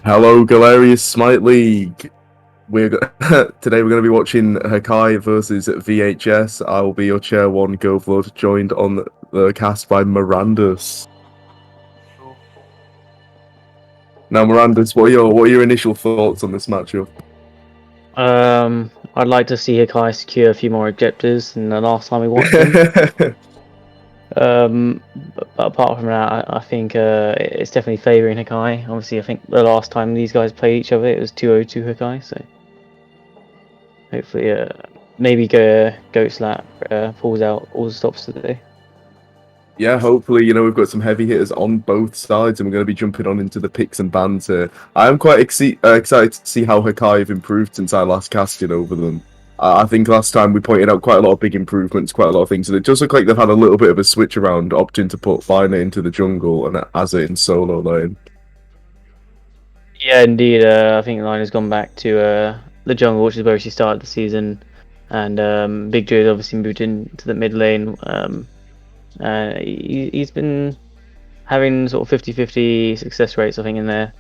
Hello, Galerius Smite League. Today we're going to be watching Hakai versus VHS. I will be your chair one, GoFloat, joined on the cast by Mirandus. Now, Mirandus, what are your initial thoughts on this matchup? I'd like to see Hakai secure a few more objectives than the last time we watched him. But apart from that, I think it's definitely favouring Hakai. Obviously, I think the last time these guys played each other, it was 2-0 to Hakai. So hopefully, maybe Goat Slap pulls out all the stops today. Yeah, hopefully, we've got some heavy hitters on both sides, and we're going to be jumping on into the picks and bans here. I am quite excited to see how Hakai have improved since I last casted over them. I think last time we pointed out quite a lot of big improvements, quite a lot of things, and it does look like they've had a little bit of a switch around, opting to put Finer into the jungle and Azza in solo lane. Yeah, indeed. I think Line has gone back to the jungle, which is where she started the season, and Big Joe's obviously moved into the mid lane. He's been having sort of 50-50 success rates, I think, in there.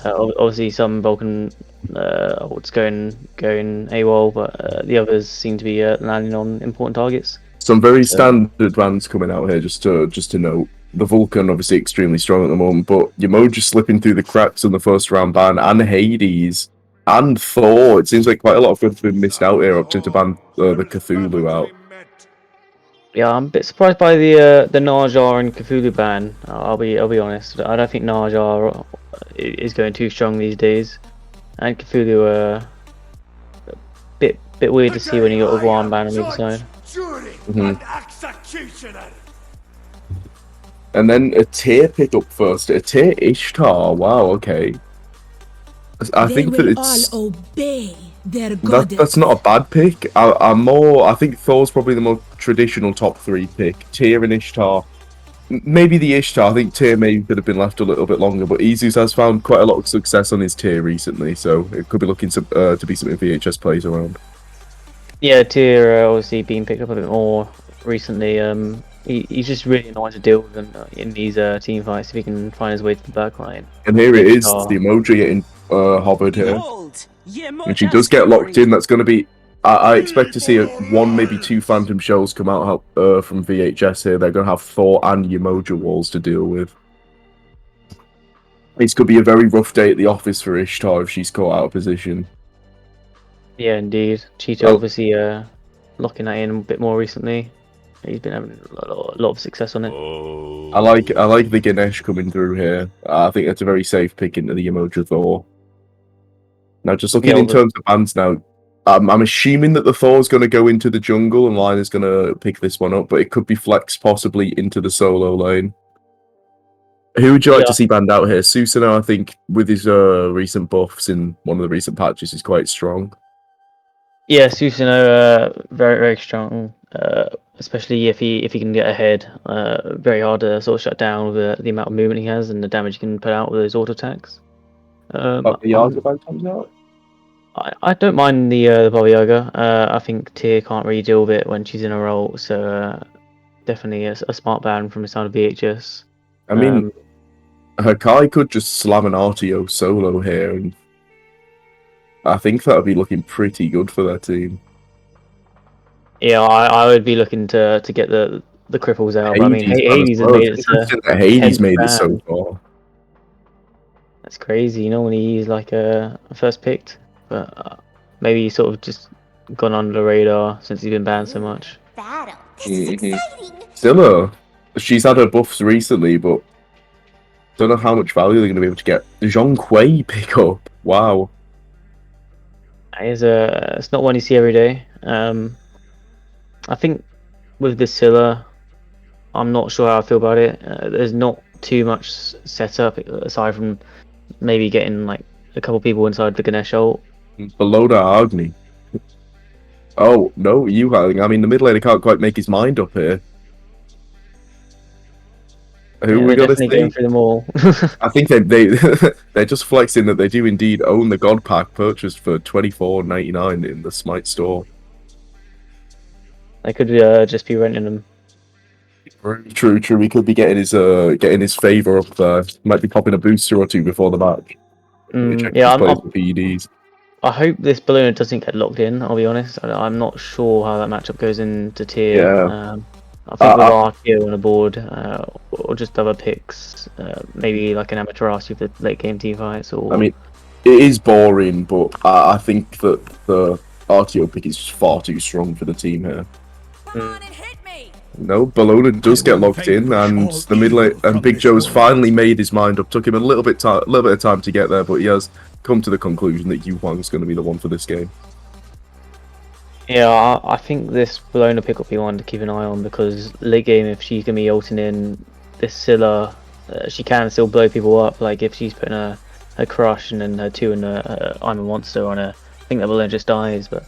Obviously, some Vulcan what's going AWOL, but the others seem to be landing on important targets. Some very standard bans coming out here, just to note. The Vulcan obviously extremely strong at the moment, but Yamo just slipping through the cracks in the first round ban, and Hades and Thor. It seems like quite a lot of good have been missed out here, opting to ban the Cthulhu out. Yeah, I'm a bit surprised by the Narjar and Cthulhu ban. I'll be honest. I don't think Narjar is going too strong these days, and Cthulhu bit weird to see when you got a one ban on either side. And then a tier pick up first. A tier Ishtar. Wow. Okay. I think that it's all obey their that's not a bad pick. I think Thor's probably the more traditional top three pick. Tyr and Ishtar. Maybe the Ishtar. I think Tyr maybe could have been left a little bit longer, but Izus has found quite a lot of success on his Tyr recently, so it could be looking to be something VHS plays around. Yeah, Tyr obviously being picked up a bit more recently. He's just really annoying to deal with in these team fights if he can find his way to the back line. And here it is, the emoji getting hovered here. And she does get locked in. That's going to be... I expect to see one, maybe two Phantom Shells come out from VHS here. They're going to have Thor and Yemoja walls to deal with. This could be a very rough day at the office for Ishtar if she's caught out of position. Yeah, indeed. Cheetah obviously locking that in a bit more recently. He's been having a lot of success on it. I like the Ganesh coming through here. I think that's a very safe pick into the Yemoja Thor. Now, just looking in terms of bans now, I'm assuming that the Thor's going to go into the jungle and Line is going to pick this one up, but it could be Flex possibly into the solo lane. Who would you like to see banned out here? Susanoo, I think, with his recent buffs in one of the recent patches, is quite strong. Yeah, Susanoo, very, very strong, especially if he can get ahead. Very hard to sort of shut down with the amount of movement he has and the damage he can put out with his auto attacks. I don't mind the Baba Yaga. I think Tyr can't really deal with it when she's in a role, so definitely a smart ban from the side of VHS. I mean, Hakai could just slam an RTO solo here, and I think that would be looking pretty good for their team. Yeah, I would be looking to get the cripples out. But I mean, Hades has made it. Hades made it so far. That's crazy. Normally he's like a first picked, but maybe he's sort of just gone under the radar since he's been banned so much. Zilla, she's had her buffs recently, but don't know how much value they're going to be able to get. Zhong Kui pick up. Wow. It's not one you see every day. I think with the Scylla, I'm not sure how I feel about it. There's not too much setup aside from maybe getting like a couple people inside the Ganesh ult. Below the Agni. Oh no, I mean, the mid laner can't quite make his mind up here. Who we got to see? Going through them all. I think they're just flexing that they do indeed own the God Pack purchased for $24.99 in the Smite store. They could just be renting them. True. We could be getting his favor up there. Might be popping a booster or two before the match. Yeah, plays the PEDs. I hope this Bologna doesn't get locked in. I'll be honest. I'm not sure how that matchup goes into tier. Yeah. I think with RTO on the board, or just other picks, maybe like an amateur RC for late game team fights, or I mean, it is boring, but I think that the RTO pick is just far too strong for the team here. No, Bologna does get locked in, and the mid lane and Big Joe's finally made his mind up. Took him a little bit of time to get there, but he has come to the conclusion that Yu Huang's going to be the one for this game. yeah, I think this Bologna pick will be one to keep an eye on, because late game, if she's gonna be ulting in this Scylla, she can still blow people up. Like if she's putting her crush and then her 2 and I'm a monster on her, I think that Bologna just dies. But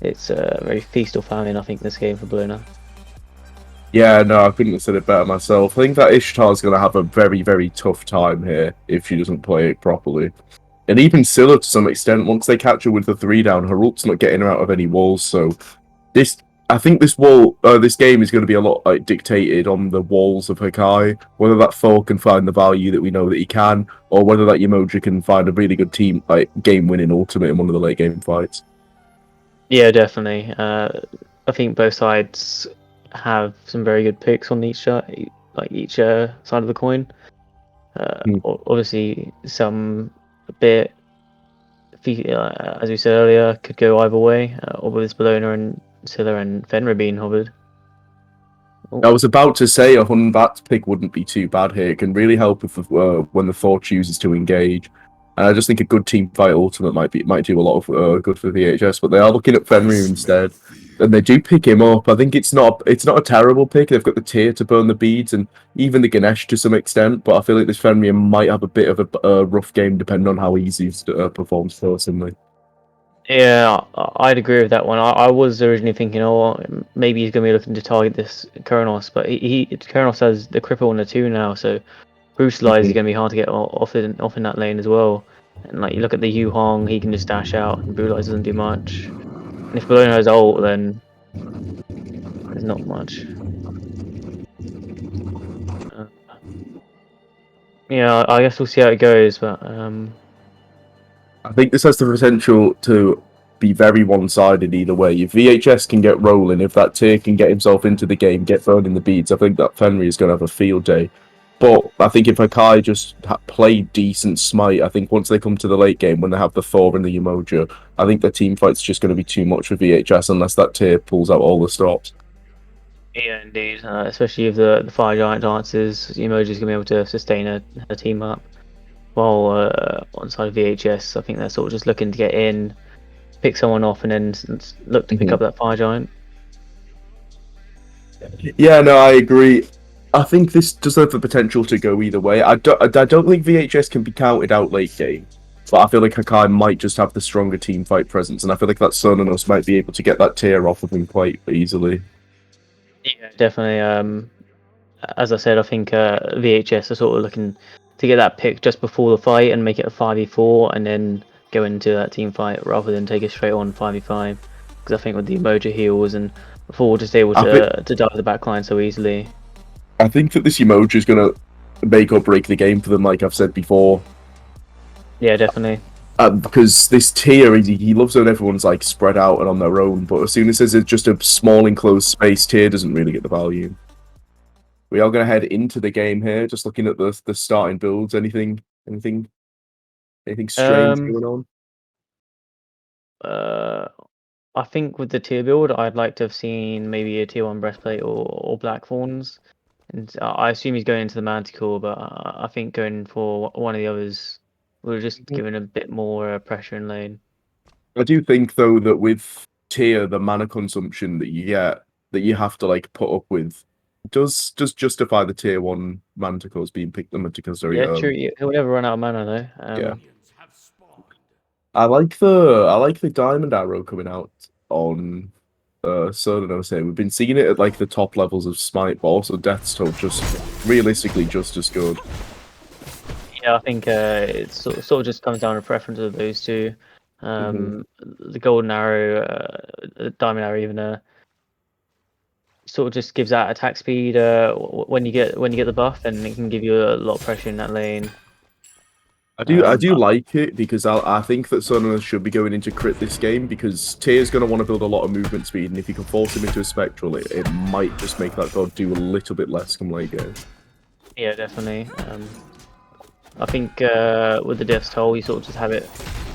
it's very feast or famine, I think, this game for Bologna. Yeah, no, I couldn't have said it better myself. I think that Ishtar's going to have a very, very tough time here if she doesn't play it properly. And even Scylla, to some extent, once they catch her with the 3 down, her ult's not getting her out of any walls. So I think this game is going to be a lot like dictated on the walls of Hakai. Whether that Thor can find the value that we know that he can, or whether that Yemoja can find a really good game-winning ultimate in one of the late game fights. Yeah, definitely. I think both sides have some very good picks on each side of the coin. Obviously, some a bit, as we said earlier, could go either way. Or with Bologna and Scylla and Fenrir being hovered. I was about to say a Hunbat pick wouldn't be too bad here. It can really help if when the Thor chooses to engage. And I just think a good team fight ultimate might do a lot of good for VHS. But they are looking at Fenrir instead, and they do pick him up. I think it's not a terrible pick. They've got the tier to burn the beads, and even the Ganesh to some extent. But I feel like this Fenrir might have a bit of a rough game depending on how easy he performs personally. Yeah, I'd agree with that one. I was originally thinking, oh, maybe he's going to be looking to target this Kronos, but Kronos has the cripple on the 2 now, so brutalize is going to be hard to get off in that lane as well. And like you look at the Yu Hong, he can just dash out, and brutalize doesn't do much. And if Bologna has ult, then there's not much. Yeah, I guess we'll see how it goes, but I think this has the potential to be very one-sided either way. If VHS can get rolling, if that tier can get himself into the game, get burning the beads, I think that Fenrir is going to have a field day. But I think if Hakai just play decent smite, I think once they come to the late game, when they have the Thor and the Yemoja, I think the team fight's just going to be too much for VHS unless that tier pulls out all the stops. yeah, indeed. Especially if the Fire Giant dances, Emoji's going to be able to sustain a team up. While on side of VHS, I think they're sort of just looking to get in, pick someone off, and then look to pick up that Fire Giant. Yeah, no, I agree. I think this does have the potential to go either way. I don't think VHS can be counted out late game, but I feel like Hakai might just have the stronger team fight presence, and I feel like that Sun and us might be able to get that tier off of him quite easily. Yeah, definitely. As I said, I think VHS are sort of looking to get that pick just before the fight and make it a 5v4, and then go into that team fight rather than take it straight on 5v5. Because I think with the Emoji heals and before just able to dive the backline so easily. I think that this Yemoja is going to make or break the game for them, like I've said before. Yeah, definitely. Because this tier, he loves when everyone's like spread out and on their own, but as soon as it's just a small enclosed space, tier doesn't really get the value. We are going to head into the game here, just looking at the starting builds. Anything strange going on? I think with the tier build, I'd like to have seen maybe a tier 1 breastplate or Blackthorns. And I assume he's going into the Manticore, but I think going for one of the others would have just given a bit more pressure in lane. I do think though that with tier, the mana consumption that you get, that you have to like put up with, does justify the tier 1 Manticores being picked. The Manticores very early. True. He'll never run out of mana though. Yeah. I like the Diamond Arrow coming out on Sodanos here. We've been seeing it at like the top levels of Smite, but also Death's Toll just realistically just as good. Yeah, I think it sort of just comes down to preference of those two. The Golden Arrow, Diamond Arrow, even sort of just gives that attack speed when you get the buff, and it can give you a lot of pressure in that lane. I do like it because I think that Sonola should be going into crit this game because Tyr's going to want to build a lot of movement speed, and if you can force him into a spectral, it might just make that god do a little bit less come late game. Yeah, definitely. I think with the Death's Toll, you sort of just have it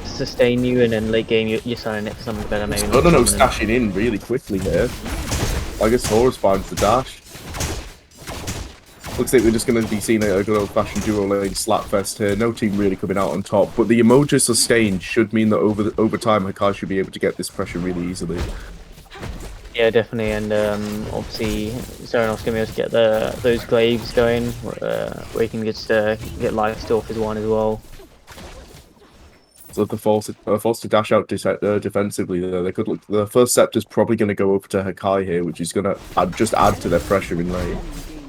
sustain you, and then late game you're selling it for something better. Maybe. No, stashing in really quickly here. I guess Horus finds the dash. Looks like we're just going to be seeing a good old-fashioned duo lane slapfest here. No team really coming out on top, but the emoji sustain should mean that over time Hakai should be able to get this pressure really easily. Yeah, definitely, and obviously Serenos gonna be able to get those glaives going, where he can just get life steal off his one as well. So the force to dash out defensively there. They could look. The first Scepter's probably going to go over to Hakai here, which is going to just add to their pressure in lane.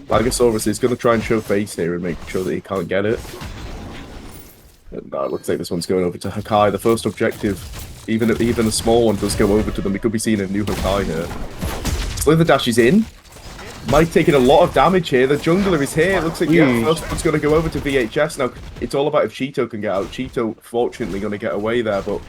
Lagosaurus is going to try and show face here and make sure that he can't get it. And, it looks like this one's going over to Hakai. The first objective, even a small one, does go over to them. We could be seeing a new Hakai here. Slither dash is in. Mike taking a lot of damage here. The jungler is here. It looks like the first one's going to go over to VHS. Now, it's all about if Cheeto can get out. Cheeto, fortunately, going to get away there, but,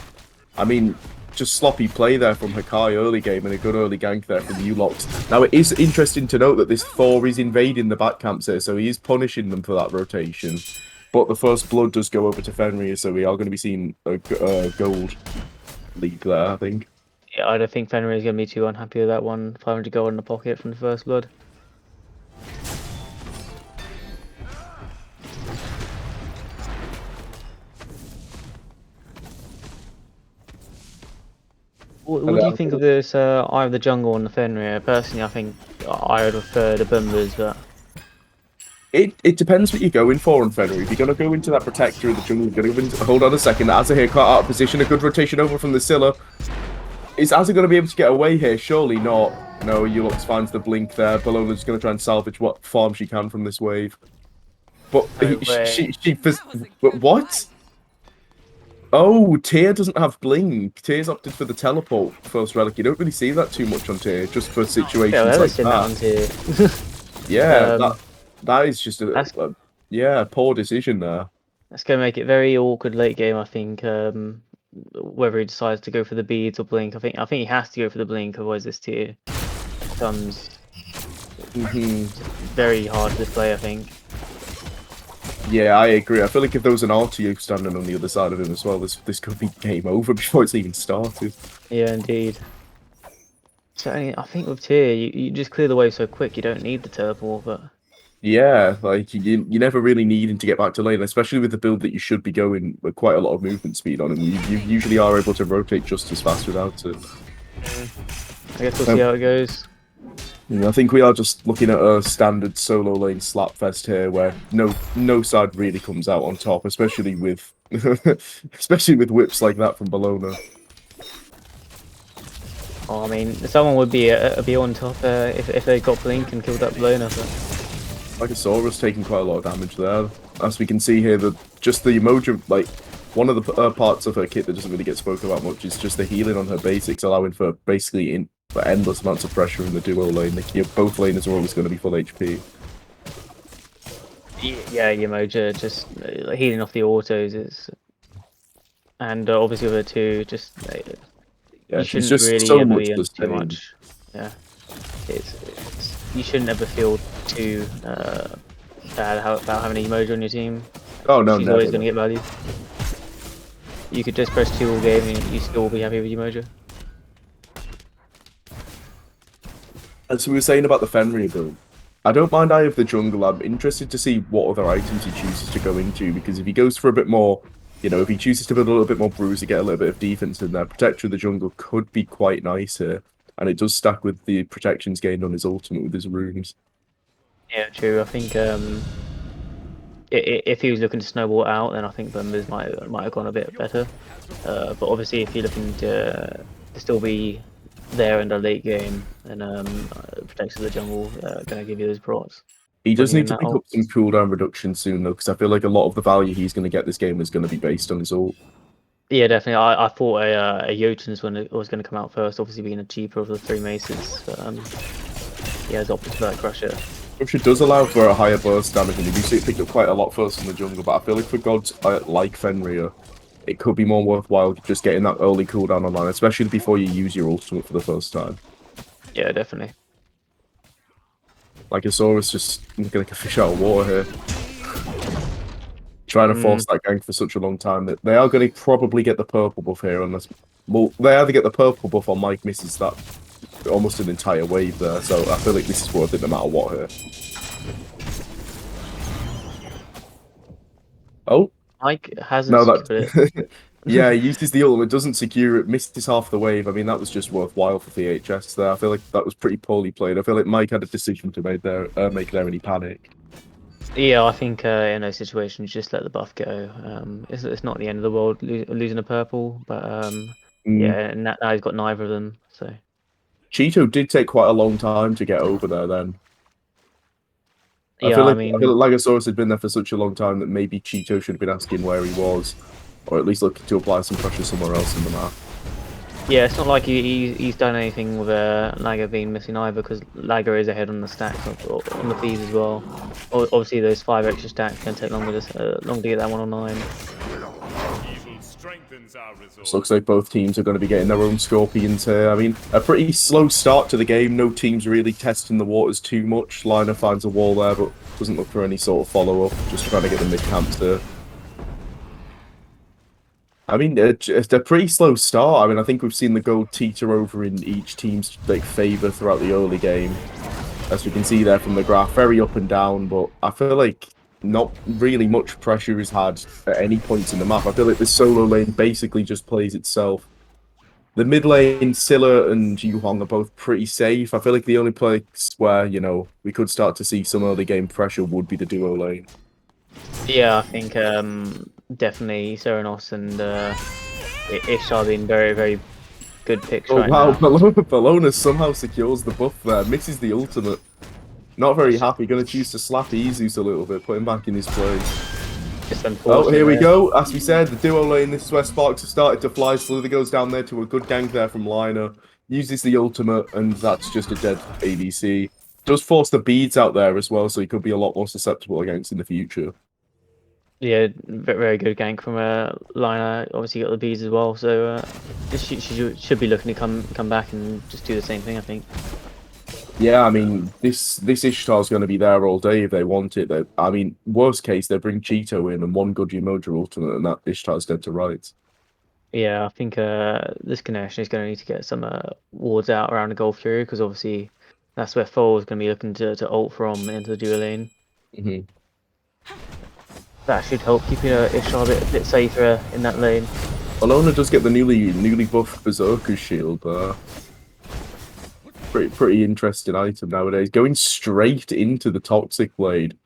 I mean, just sloppy play there from Hakai early game and a good early gank there from Ulox. Now, it is interesting to note that this Thor is invading the back camps here, so he is punishing them for that rotation. But the first blood does go over to Fenrir, so we are going to be seeing a gold lead there, I think. Yeah, I don't think Fenrir is going to be too unhappy with that one. 500 gold in the pocket from the first blood. What do you think of this Eye of the Jungle and the Fenrir? Personally, I think I would prefer the Bumbers, but... It depends what you're going for on Fenrir. If you're going to go into that Protector of the Jungle, you're going to go into... Hold on a second. Azahir caught out of position. A good rotation over from the Scylla. Is Azahir going to be able to get away here? Surely not. No, Ulox finds the blink there. Bellona's going to try and salvage what farm she can from this wave. But what? Oh, Tyr doesn't have blink. Tyr's opted for the teleport first relic. You don't really see that too much on Tyr, just for situations like that. Yeah, that is just a poor decision there. That's going to make it very awkward late game, I think. Whether he decides to go for the beads or blink, I think he has to go for the blink, otherwise this Tyr becomes very hard to play, I think. Yeah, I agree. I feel like if there was an RTU standing on the other side of him as well, this could be game over before it's even started. Yeah, indeed. So I think with Tyr, you just clear the wave so quick, you don't need the teleport, but... Yeah, like, you never really needing to get back to lane, especially with the build that you should be going with quite a lot of movement speed on, and you usually are able to rotate just as fast without it. I guess we'll see how it goes. I think we are just looking at a standard solo lane slapfest here, where no side really comes out on top, especially with whips like that from Bellona. Oh, I mean, someone would be on top if they got blink and killed that Bellona. But... Lagosaurus taking quite a lot of damage there, as we can see here. Just the emoji, like one of the parts of her kit that doesn't really get spoken about much is just the healing on her basics, allowing for basically for endless amounts of pressure in the duo lane. Both laners are always going to be full HP. Yeah, Yamoja just healing off the autos is, and obviously with her too, just yeah, you she's shouldn't just really so ever much be under too sustain. much. Yeah, you shouldn't ever feel too bad about having an emoji on your team. Oh no, she's always going to get value. You could just press 2 all game and you still will be happy with Emoji. As we were saying about the Fenrir build, I don't mind Eye of the Jungle. I'm interested to see what other items he chooses to go into, because if he goes for a bit more, if he chooses to build a little bit more bruise to get a little bit of defense in there, Protector of the Jungle could be quite nice here. And it does stack with the protections gained on his ultimate with his runes. Yeah, true. I think if he was looking to snowball it out, then I think Bumbers might have gone a bit better. But obviously, if you're looking to still be there in the late game, then Protector of the Jungle going to give you those procs. He does need to pick up some cooldown reduction soon, though, because I feel like a lot of the value he's going to get this game is going to be based on his ult. Yeah, definitely. I thought a Jotun's was going to come out first, obviously being a cheaper of the 3 maces. But he has opted for that Crusher. Russia does allow for a higher burst damage, and you do see it picked up quite a lot first in the jungle, but I feel like for gods like Fenrir, it could be more worthwhile just getting that early cooldown online, especially before you use your ultimate for the first time. Yeah, definitely. Like Asaurus just looking like a fish out of water here. Trying to force that gank for such a long time that they are going to probably get the purple buff here, unless... Well, they either get the purple buff or Mike misses that almost an entire wave there, so I feel like this is worth it no matter what here. Oh? Mike hasn't secured it. Yeah, he uses the ultimate, doesn't secure it, misses half the wave. I mean, that was just worthwhile for VHS there. I feel like that was pretty poorly played. I feel like Mike had a decision to make there, and he panicked. Yeah, I think in those situations, just let the buff go. It's not the end of the world losing a purple, but yeah, and now he's got neither of them. So Cheeto did take quite a long time to get over there. Then yeah, I feel I mean, like Lagosaurus had been there for such a long time that maybe Cheeto should have been asking where he was, or at least looking to apply some pressure somewhere else in the map. yeah, it's not like he's done anything with Lager being missing either, because Lager is ahead on the stacks on the fees as well. Obviously, those 5 extra stacks can take longer to get that one on 9. So looks like both teams are going to be getting their own Scorpions here. I mean, a pretty slow start to the game. No team's really testing the waters too much. Liner finds a wall there, but doesn't look for any sort of follow-up. Just trying to get the mid-camps there. I mean, it's a pretty slow start. I mean, I think we've seen the gold teeter over in each team's favour throughout the early game. As we can see there from the graph, very up and down, but I feel like not really much pressure is had at any point in the map. I feel like the solo lane basically just plays itself. The mid lane, Scylla and Yuhong are both pretty safe. I feel like the only place where, you know, we could start to see some early game pressure would be the duo lane. Yeah, I think definitely Serenos and Ishtar being very, very good picks right now. Bellona somehow secures the buff there, misses the ultimate. Not very happy, gonna choose to slap Izus a little bit, put him back in his place. Oh, here we go. As we said, the duo lane, this is where Sparks have started to fly. Slither goes down there to a good gank there from Liner. Uses the ultimate, and that's just a dead ABC. Does force the beads out there as well, so he could be a lot more susceptible against in the future. Yeah, very good gank from Liner. Obviously got the beads as well, so she should be looking to come back and just do the same thing, I think. Yeah, I mean, this Ishtar's going to be there all day if they want it. I mean, worst case, they bring Cheeto in and one good Umoja ultimate, and that Ishtar's dead to rights. Yeah, I think this connection is going to need to get some wards out around the Gulf Fury, because obviously that's where Foal is going to be looking to ult from into the duo lane. That should help keeping Ishtar a bit safer in that lane. Bellona does get the newly buffed Berserker's shield. Pretty interesting item nowadays. Going straight into the Toxic Blade.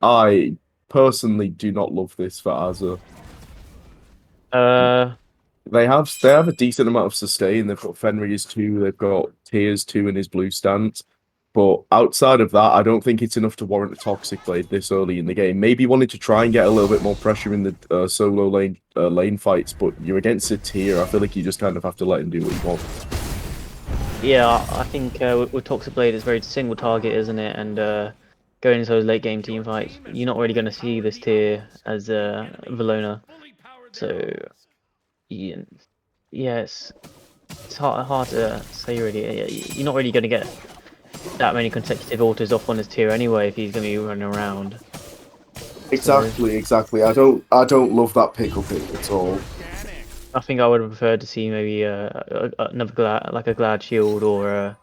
I personally do not love this for Azza. They have a decent amount of sustain. They've got Fenrir's 2, they've got Tears 2 in his blue stance. But outside of that, I don't think it's enough to warrant a Toxic Blade this early in the game. Maybe wanted to try and get a little bit more pressure in the solo lane fights, but you're against a tier. I feel like you just kind of have to let him do what he wants. Yeah, I think with Toxic Blade, it's very single target, isn't it? And going into those late game team fights, you're not really going to see this tier as Bellona. So yeah, it's hard to say really. You're not really going to get that many consecutive autos off on his tier anyway if he's going to be running around. Exactly. I don't love that pickle at all. I think I would have preferred to see maybe another glad shield or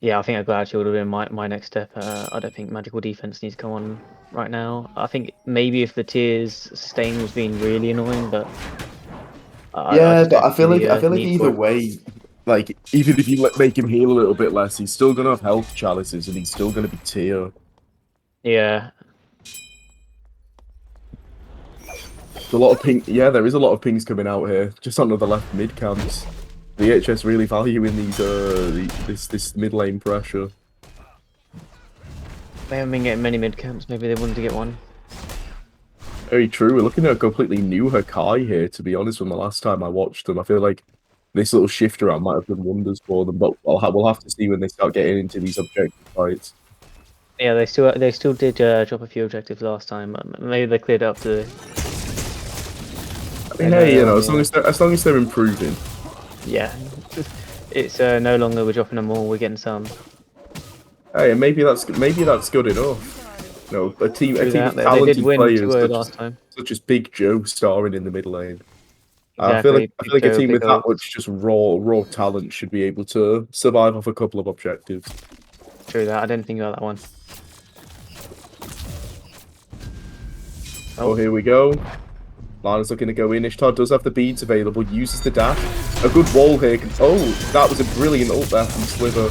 yeah, I think a glad shield would have been my next step. I don't think magical defense needs to come on right now. I think maybe if the tiers sustain was being really annoying, but I feel like either way, like even if you make him heal a little bit less, he's still gonna have health chalices and he's still gonna be tier. Yeah. A lot of ping. Yeah, there is a lot of pings coming out here, just on the left mid camps. VHS really valuing these this mid lane pressure. They haven't been getting many mid camps. Maybe they wanted to get one. Very true. We're looking at a completely new Hakai here. To be honest, from the last time I watched them, I feel like this little shift around might have done wonders for them. But we'll have to see when they start getting into these objective fights. Yeah, they still did drop a few objectives last time. But maybe they cleared it up today. I mean, hey, you know, as long as they're improving. Yeah, it's no longer we're dropping them all. We're getting some. Hey, and maybe that's good enough. No, a team of They did talented win players 2-0 last time. such as Big Joe starring in the mid lane. Exactly. I feel like a team with that much just raw talent should be able to survive off a couple of objectives. True that. I didn't think about that one. Oh, here we go. Lana's looking to go in. Ishtar does have the beads available, uses the dash. A good wall here. Oh, that was a brilliant ult there from Sliver.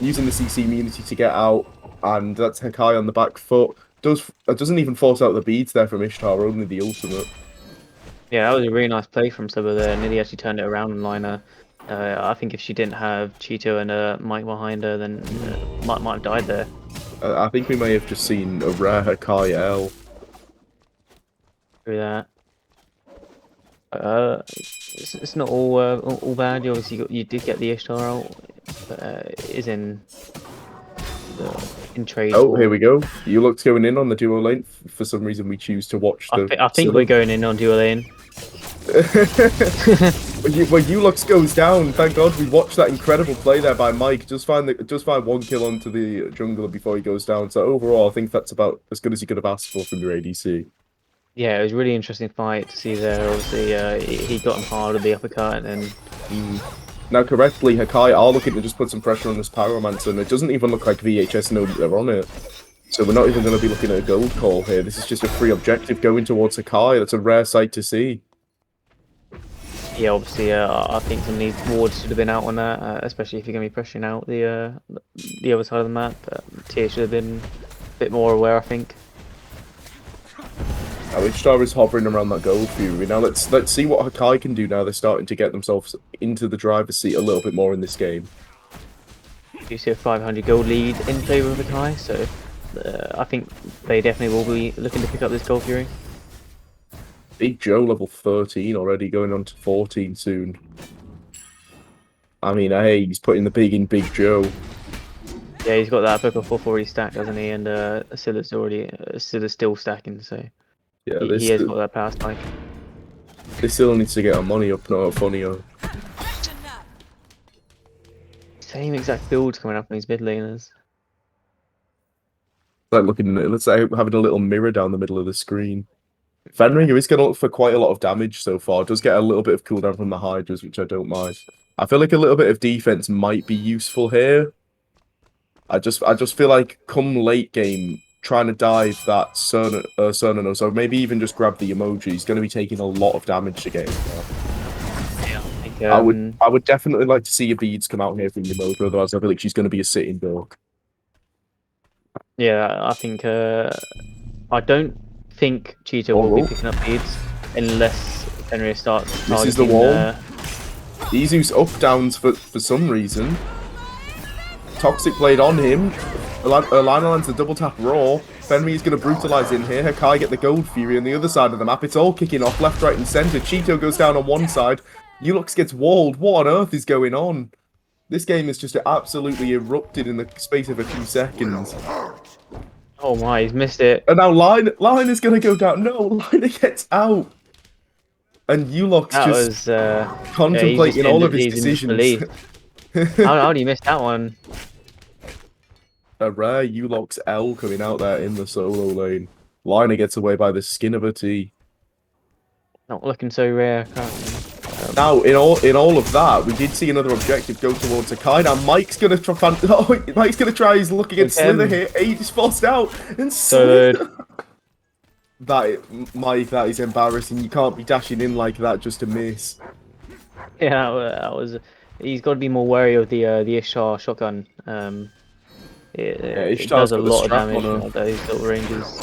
Using the CC immunity to get out, and that's Hakai on the back foot. Doesn't even force out the beads there from Ishtar, only the ultimate. Yeah, that was a really nice play from Sliver there. Nearly actually turned it around on Lina. I think if she didn't have Cheeto and Mike behind her, then might have died there. I think we may have just seen a rare Hakai L. Through that. It's not all bad. You did get the Ishtar out, but it is in trade. Oh, here we go. Ulux going in on the duo lane. For some reason, we choose to watch the. I think we're going in on duo lane. When Ulux goes down, thank God we watched that incredible play there by Mike. Just find one kill onto the jungler before he goes down. So overall, I think that's about as good as you could have asked for from your ADC. Yeah, it was a really interesting fight to see there. Obviously, he got him hard with the uppercut, and Now, correctly, Hakai are looking to just put some pressure on this Pyromancer, and it doesn't even look like VHS know that they're on it. So we're not even going to be looking at a gold call here. This is just a free objective going towards Hakai. That's a rare sight to see. yeah, obviously, I think some of these wards should have been out on that, especially if you're going to be pressuring out the other side of the map. Tier should have been a bit more aware, I think. Now, Ishtar is hovering around that gold fury. Now, let's see what Hakai can do now. They're starting to get themselves into the driver's seat a little bit more in this game. You see a 500 gold lead in favour of Hakai, so I think they definitely will be looking to pick up this gold fury. Big Joe level 13 already, going on to 14 soon. I mean, hey, he's putting the pig in Big Joe. Yeah, he's got that book of 4 already stacked, hasn't he? And Scylla's still stacking, so Yeah, he has got that power spike. They still need to get our money up, not funnier. Same exact builds coming up on these mid laners. Like looking at it, let's say having a little mirror down the middle of the screen. Fenringer is going to look for quite a lot of damage so far. Does get a little bit of cooldown from the Hydras, which I don't mind. I feel like a little bit of defense might be useful here. I just feel like come late game, trying to dive that Cernino, so maybe even just grab the emoji. He's going to be taking a lot of damage to get him there. Yeah, I think, I would definitely like to see your beads come out here from Emoji, otherwise I feel like she's going to be a sitting dog. yeah, I think I don't think Cheetah will be picking up beads unless Fenrir starts targeting. This is the wall. Izu's up downs for some reason. Toxic Blade on him. Lina lands the double tap raw. Fenrir's going to brutalize in here. Hakai get the gold fury on the other side of the map. It's all kicking off left, right, and center. Cheeto goes down on one side. Ulux gets walled. What on earth is going on? This game is just absolutely erupted in the space of a few seconds. Oh my, he's missed it. And now Line is going to go down. No, Lina gets out. And Ulux just contemplating all of his decisions. How do you miss that one? A rare Ulux L coming out there in the solo lane. Lina gets away by the skin of her teeth. Not looking so rare currently. Now, in all of that, we did see another objective go towards Hakai. Now, Mike's gonna try his luck against Slither here. Aegis forced out, and Slither. Mike, that is embarrassing. You can't be dashing in like that just to miss. Yeah, that was. He's got to be more wary of the Ishtar shotgun. It does a lot of damage at those little ranges.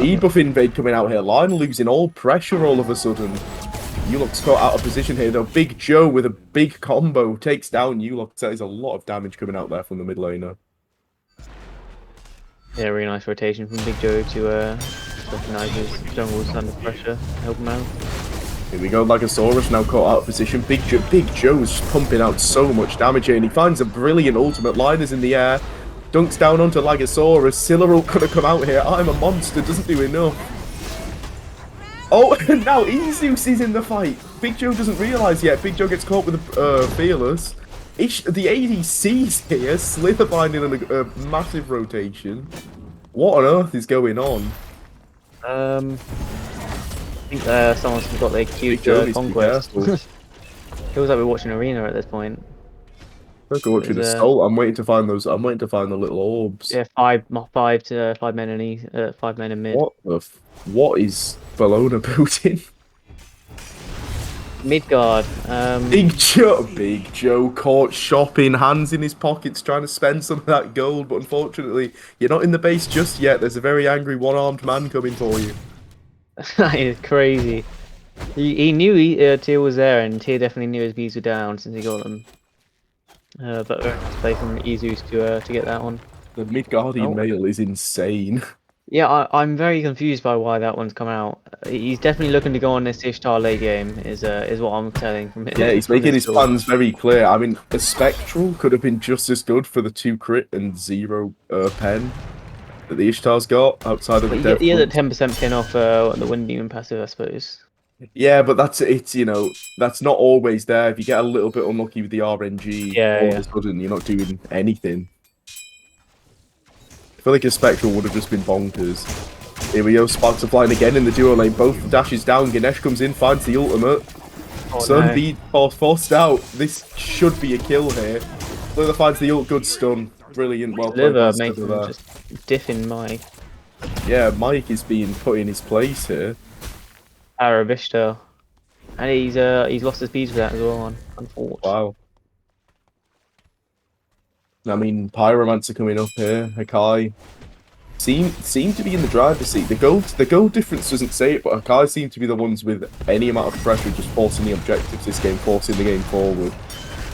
E-buff invade coming out here. Line losing all pressure all of a sudden. Ulux caught out of position here though. Big Joe with a big combo takes down Ulux. That is a lot of damage coming out there from the mid laner. Yeah, really nice rotation from Big Joe to recognize his jungles under pressure, help him out. Here we go, Lagosaurus now caught out of position. Big Joe's pumping out so much damage here, and he finds a brilliant ultimate. Liners in the air. Dunks down onto Lagosaurus. Scylla gonna come out here. I'm a monster. Doesn't do enough. Oh, now Ezeus is in the fight. Big Joe doesn't realise yet. Big Joe gets caught with a Fearless. The ADC's here. Slither finding a massive rotation. What on earth is going on? I think someone's got their cute conquest. Feels like we're watching Arena at this point. Look, watching Assault. I'm waiting to find those. I'm waiting to find the little orbs. Yeah, five men in 5 men in mid. What is Bologna booting? Midgard. Big Joe caught shopping, hands in his pockets, trying to spend some of that gold. But unfortunately, you're not in the base just yet. There's a very angry one-armed man coming for you. That is crazy. He knew Tyr was there, and Tyr definitely knew his bees were down since he got them. But very nice play from Ezeus to get that one. The Midgardian male is insane. Yeah, I'm very confused by why that one's come out. He's definitely looking to go on this Ishtar late game, is what I'm telling from it. Yeah, he's making his plans very clear. I mean, a Spectral could have been just as good for the 2 crit and 0 pen that the Ishtar's got outside of the dev. Yeah, the 10% pin off the Wind Demon passive, I suppose. Yeah, but it's that's not always there. If you get a little bit unlucky with the RNG, all of a sudden you're not doing anything. I feel like a Spectral would have just been bonkers. Here we go, Sparks are flying again in the duo lane. Both dashes down. Ganesh comes in, finds the ultimate. Sunbeat forced out. This should be a kill here. Slither finds the ult, good stun. Brilliant, well played. Slither making just diffing Mike. Yeah, Mike is being put in his place here. Arabishta. And he's lost his beads for that as well, unfortunately. Wow. I mean, Pyromancer coming up here. Hakai seem to be in the driver's seat. The gold difference doesn't say it, but Hakai seem to be the ones with any amount of pressure, just forcing the objectives this game, forcing the game forward.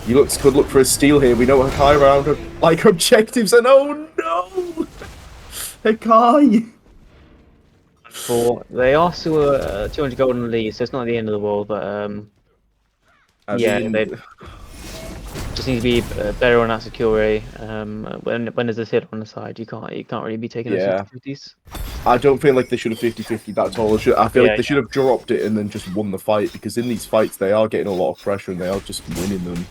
He could look for a steal here. We know Hakai around like objectives, and oh no, Hakai. They are still 200 gold in the lead, so it's not the end of the world. But they just need to be better on that secure A. When there's a hit on the side, you can't really be taking those 50-50s. I don't feel like they should have 50-50 that's all. I feel like they should have dropped it and then just won the fight, because in these fights they are getting a lot of pressure and they are just winning them.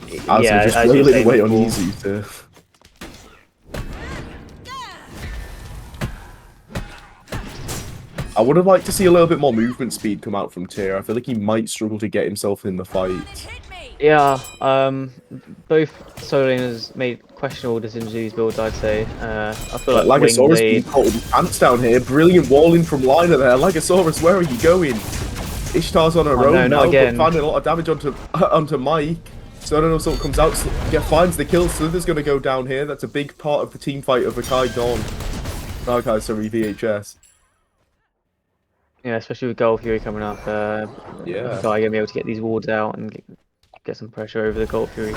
Just wailing away on easy to... I would have liked to see a little bit more movement speed come out from Tyr. I feel like he might struggle to get himself in the fight. Yeah, both solo laners made questionable decisions in these builds, I'd say. I feel like Lagosaurus being caught with his pants down here. Brilliant walling from Liner there. Lagosaurus, where are you going? Ishtar's on her own now, but finding a lot of damage onto Mike. So I don't know if someone comes out, finds the kill. Slither's going to go down here. That's a big part of the team fight of Hakai gone. Hakai, sorry, VHS. Yeah, especially with Gold Fury coming up. Hakai going to be able to get these wards out and get some pressure over the Gold Fury.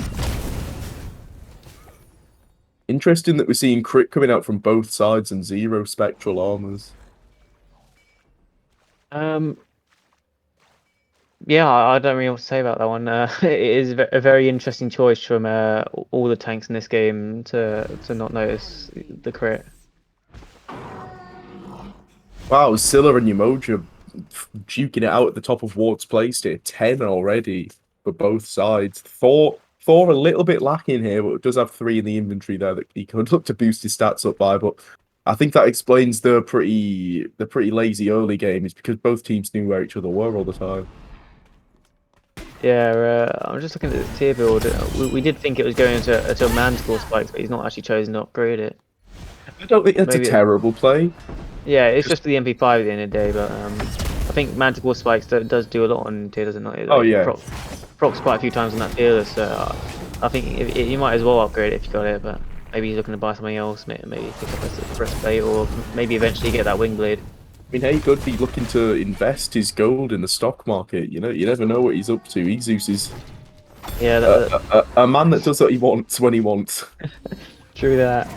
Interesting that we're seeing crit coming out from both sides and 0 spectral armors. Yeah, I don't really know what to say about that one. It is a very interesting choice from all the tanks in this game to not notice the crit. Wow, Scylla and Umoja duking it out at the top of Ward's place here. 10 already for both sides. Thor a little bit lacking here, but does have 3 in the inventory there that he could look to boost his stats up by. But I think that explains the pretty lazy early game, is because both teams knew where each other were all the time. Yeah, I'm just looking at the tier build. We did think it was going to a Manticore Spikes, but he's not actually chosen to upgrade it. I don't think that's a terrible play. Yeah, it's just for the MP5 at the end of the day, but I think Manticore Spikes does do a lot on tier, doesn't it? Oh yeah. Procs quite a few times on that tier list, so I think you might as well upgrade it if you got it, but maybe he's looking to buy something else, maybe pick up a breastplate, or maybe eventually get that wing blade. I mean, he could be looking to invest his gold in the stock market. You know, you never know what he's up to. Ezeus is a man that does what he wants when he wants. True that.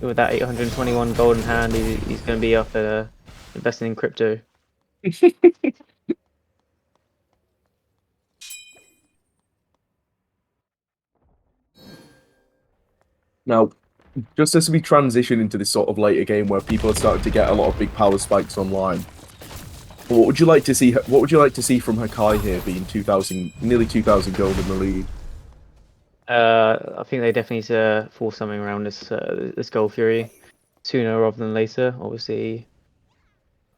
With that 821 gold in hand, he's going to be up at investing in crypto. Now, just as we transition into this sort of later game where people are starting to get a lot of big power spikes online, what would you like to see? What would you like to see from Hakai here, being 2,000, nearly 2,000 gold in the lead? I think they definitely need to force something around this Gold Fury sooner rather than later. Obviously,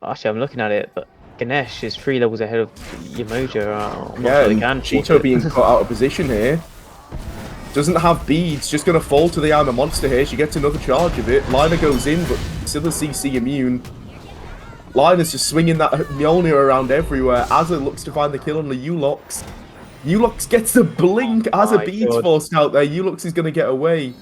actually, I'm looking at it, but Ganesh is 3 levels ahead of Yamoja. I'm not Yeah, sure they and can force Cheeto it. being caught out of position here. Doesn't have beads, just going to fall to the armor monster here. She gets another charge of it. Lina goes in, but still a CC immune. Lina's just swinging that Mjolnir around everywhere. Azza looks to find the kill on the Ulox. Ulox gets the blink. Oh Azza my beads God. forced out there. Ulox is going to get away.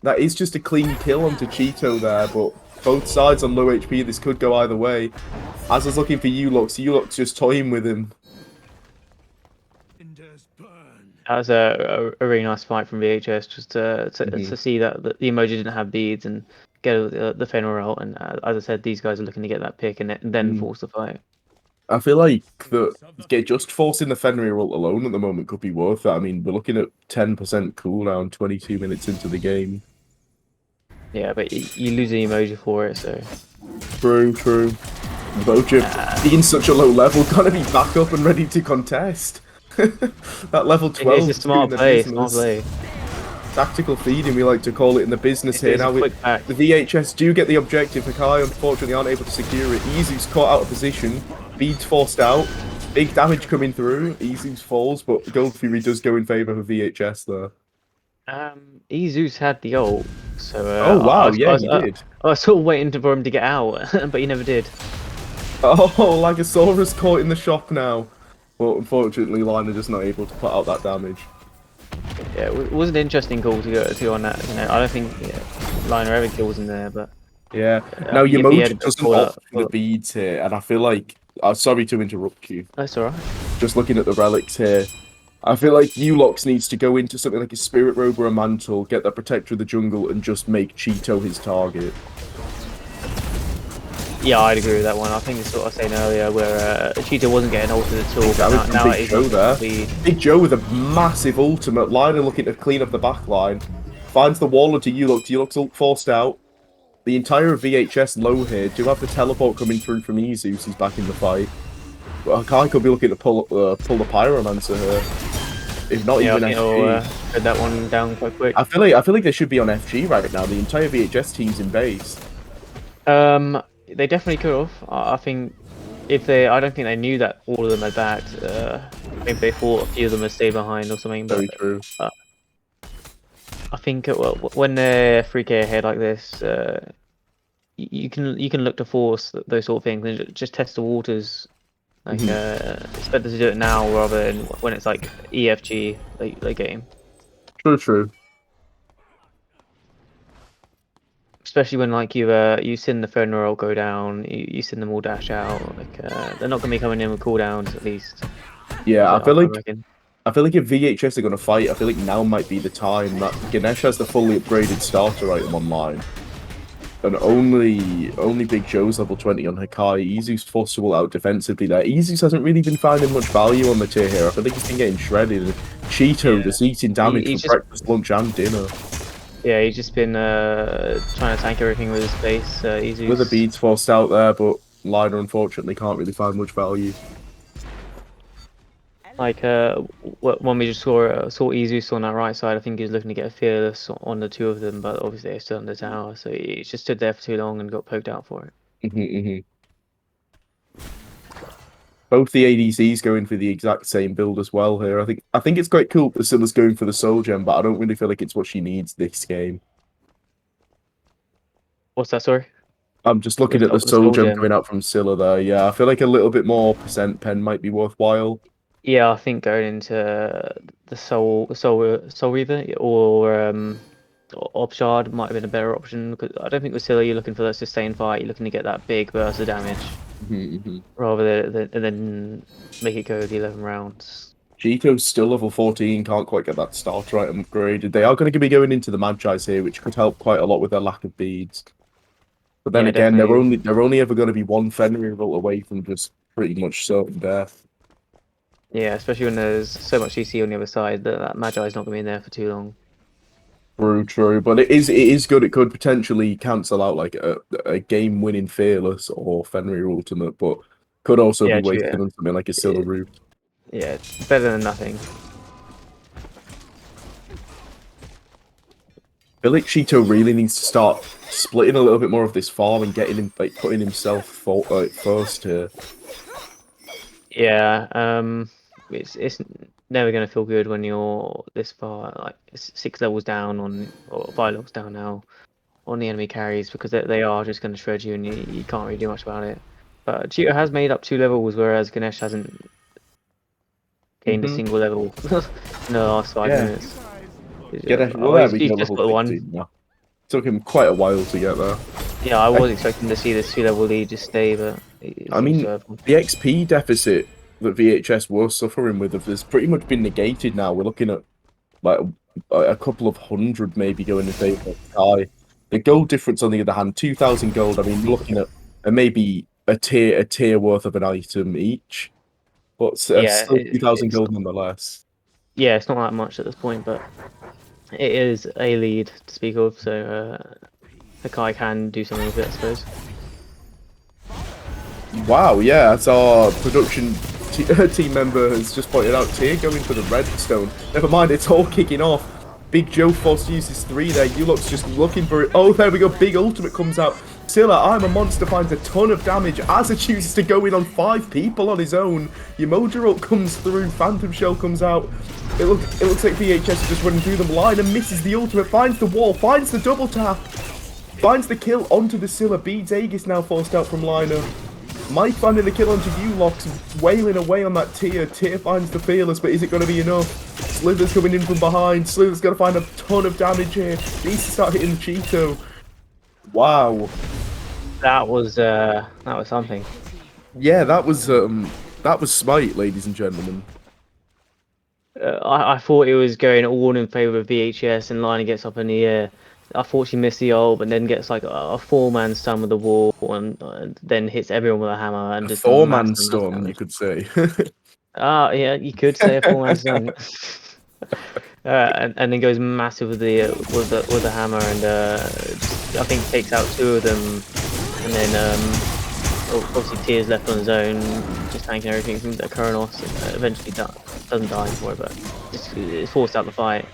That is just a clean kill onto Cheeto there, but both sides on low HP. This could go either way. Azza's looking for Ulox. Ulox just toying with him. That was a really nice fight from VHS, just to see that the emoji didn't have beads and get the Fenrir out. And as I said, these guys are looking to get that pick and then force the fight. I feel like just forcing the Fenrir ult alone at the moment could be worth it. I mean, we're looking at 10% cooldown, 22 minutes into the game. Yeah, but you lose the emoji for it, so. True. Mojo being such a low level, gotta be back up and ready to contest. That level 12 It's a smart play, Tactical feeding, we like to call it in the business here. Now, the VHS do get the objective. Hakai, unfortunately, aren't able to secure it. Izu's caught out of position. Beads forced out. Big damage coming through. Izu's falls, but Gold Fury does go in favour of VHS there. Izu's had the ult, so. Oh, wow, he did. I was sort of waiting for him to get out, but he never did. Oh, Lagosaurus caught in the shop now. But unfortunately, Lina just not able to put out that damage. Yeah, it was an interesting call to go to on that. You know, I don't think Lina ever kills in there, but yeah. Now Yamoja doesn't opt for the beads here, and I feel like sorry to interrupt you. That's alright. Just looking at the relics here, I feel like Ulox needs to go into something like a Spirit Robe or a Mantle, get the Protector of the Jungle, and just make Cheeto his target. Yeah, I'd agree with that one. I think it's what I was saying earlier, where Cheeto wasn't getting ulted at all. But now Big Joe there. Big Joe with a massive ultimate. Lina looking to clean up the back line. Finds the wall onto Ulox. Ulox ult forced out. The entire VHS low here do have the teleport coming through from Izu. He's back in the fight. But Hakai could be looking to pull the Pyromancer here. If not even FG. Get that one down quite quick. I feel like they should be on FG right now. The entire VHS team's in base. They definitely could have. I think I don't think they knew that all of them had backed. Maybe they thought a few of them had stayed behind or something. Very true. I think when they're 3K ahead like this, you can look to force those sort of things and just test the waters. Like it's better to do it now rather than when it's like EFG late game. True. Especially when like you've seen the Fenrir go down, you've seen them all dash out. Like they're not gonna be coming in with cooldowns at least. Yeah, I feel like if VHS are gonna fight, I feel like now might be the time that Ganesh has the fully upgraded starter item online, and only Big Joe's level 20 on Hakai. Izu's forcible out defensively there. Izu's hasn't really been finding much value on the tier here. I feel like he's been getting shredded. Cheeto just eating damage for breakfast, lunch, and dinner. Yeah, he's just been trying to tank everything with his face. With the beads forced out there, but Lina unfortunately can't really find much value. Like when we just saw Izu on that right side, I think he was looking to get a fearless on the two of them, but obviously they're still in the tower, so he just stood there for too long and got poked out for it. Both the ADCs going for the exact same build as well here. I think it's quite cool that Scylla's going for the Soul Gem, but I don't really feel like it's what she needs this game. What's that, sorry? I'm just looking at the Soul Gem coming out from Scylla there. Yeah, I feel like a little bit more percent pen might be worthwhile. Yeah, I think going into the Soul Reaver or Obshard might have been a better option, because I don't think with Scylla you're looking for that sustained fight. You're looking to get that big burst of damage rather than make it go the 11 rounds. Cheeto's still level 14, can't quite get that starter item upgraded. They are going to be going into the Magi's here, which could help quite a lot with their lack of beads. But then again, they're only ever going to be one Fenrir ult away from just pretty much certain death. Yeah, especially when there's so much CC on the other side that Magi is not going to be in there for too long. True, but it is good. It could potentially cancel out like a game-winning Fearless or Fenrir Ultimate, but could also be Yeah, true. wasted on something like a Scylla Root. Yeah, it's better than nothing. I feel like Cheeto really needs to start splitting a little bit more of this farm and getting him like putting himself first here. Yeah, it's never going to feel good when you're this far, like 6 levels down on, or 5 levels down now on the enemy carries, because they are just going to shred you and you can't really do much about it. But Cheetah has made up 2 levels, whereas Ganesh hasn't gained a single level in the last 5 Yeah. minutes. Well, there we He's go, just level got 1. 15 now. Took him quite a while to get there. Yeah, I was expecting to see this 2-level lead just stay, but it I seems mean, to have. the XP deficit that VHS was suffering with has pretty much been negated now. We're looking at like a couple of hundred maybe going in favor of Hakai. The gold difference, on the other hand, 2,000 gold. I mean, you're looking at maybe a tier worth of an item each, but Yeah, still 2,000 it's gold nonetheless. yeah, it's not that much at this point, but it is a lead to speak of, so Hakai can do something with it, I suppose. Wow, yeah, that's our production team member has just pointed out. Tier going for the redstone. Never mind, it's all kicking off. Big Joe Foss uses 3 there. Ulok's just looking for it. Oh, there we go. Big ultimate comes out. Scylla, I'm a monster, finds a ton of damage. Azza chooses to go in on 5 people on his own. Ymoja ult comes through. Phantom Shell comes out. It looks like VHS is just running through them. Line and misses the ultimate. Finds the wall. Finds the double tap. Finds the kill onto the Scylla. Beats Aegis now forced out from Liner. Mike finding the kill onto Ulok's, wailing away on that tier. Tier finds the Fearless, but is it going to be enough? Slither's coming in from behind. Slither's going to find a ton of damage here. Needs to start hitting the Cheeto. Wow. That was something. Yeah, that was Smite, ladies and gentlemen. I thought it was going all in favour of VHS, and Liner gets up in the air. I thought she missed the ult, but then gets like a 4-man stun with the wall, and then hits everyone with a hammer and A just 4-man massive stun, damage. you could say. Yeah, you could say a 4-man stun. And then goes massive with the hammer, and just, I think takes out 2 of them, and then obviously Tears left on his own, just tanking everything from the Kronos. Eventually doesn't die for it, but just is forced out the fight.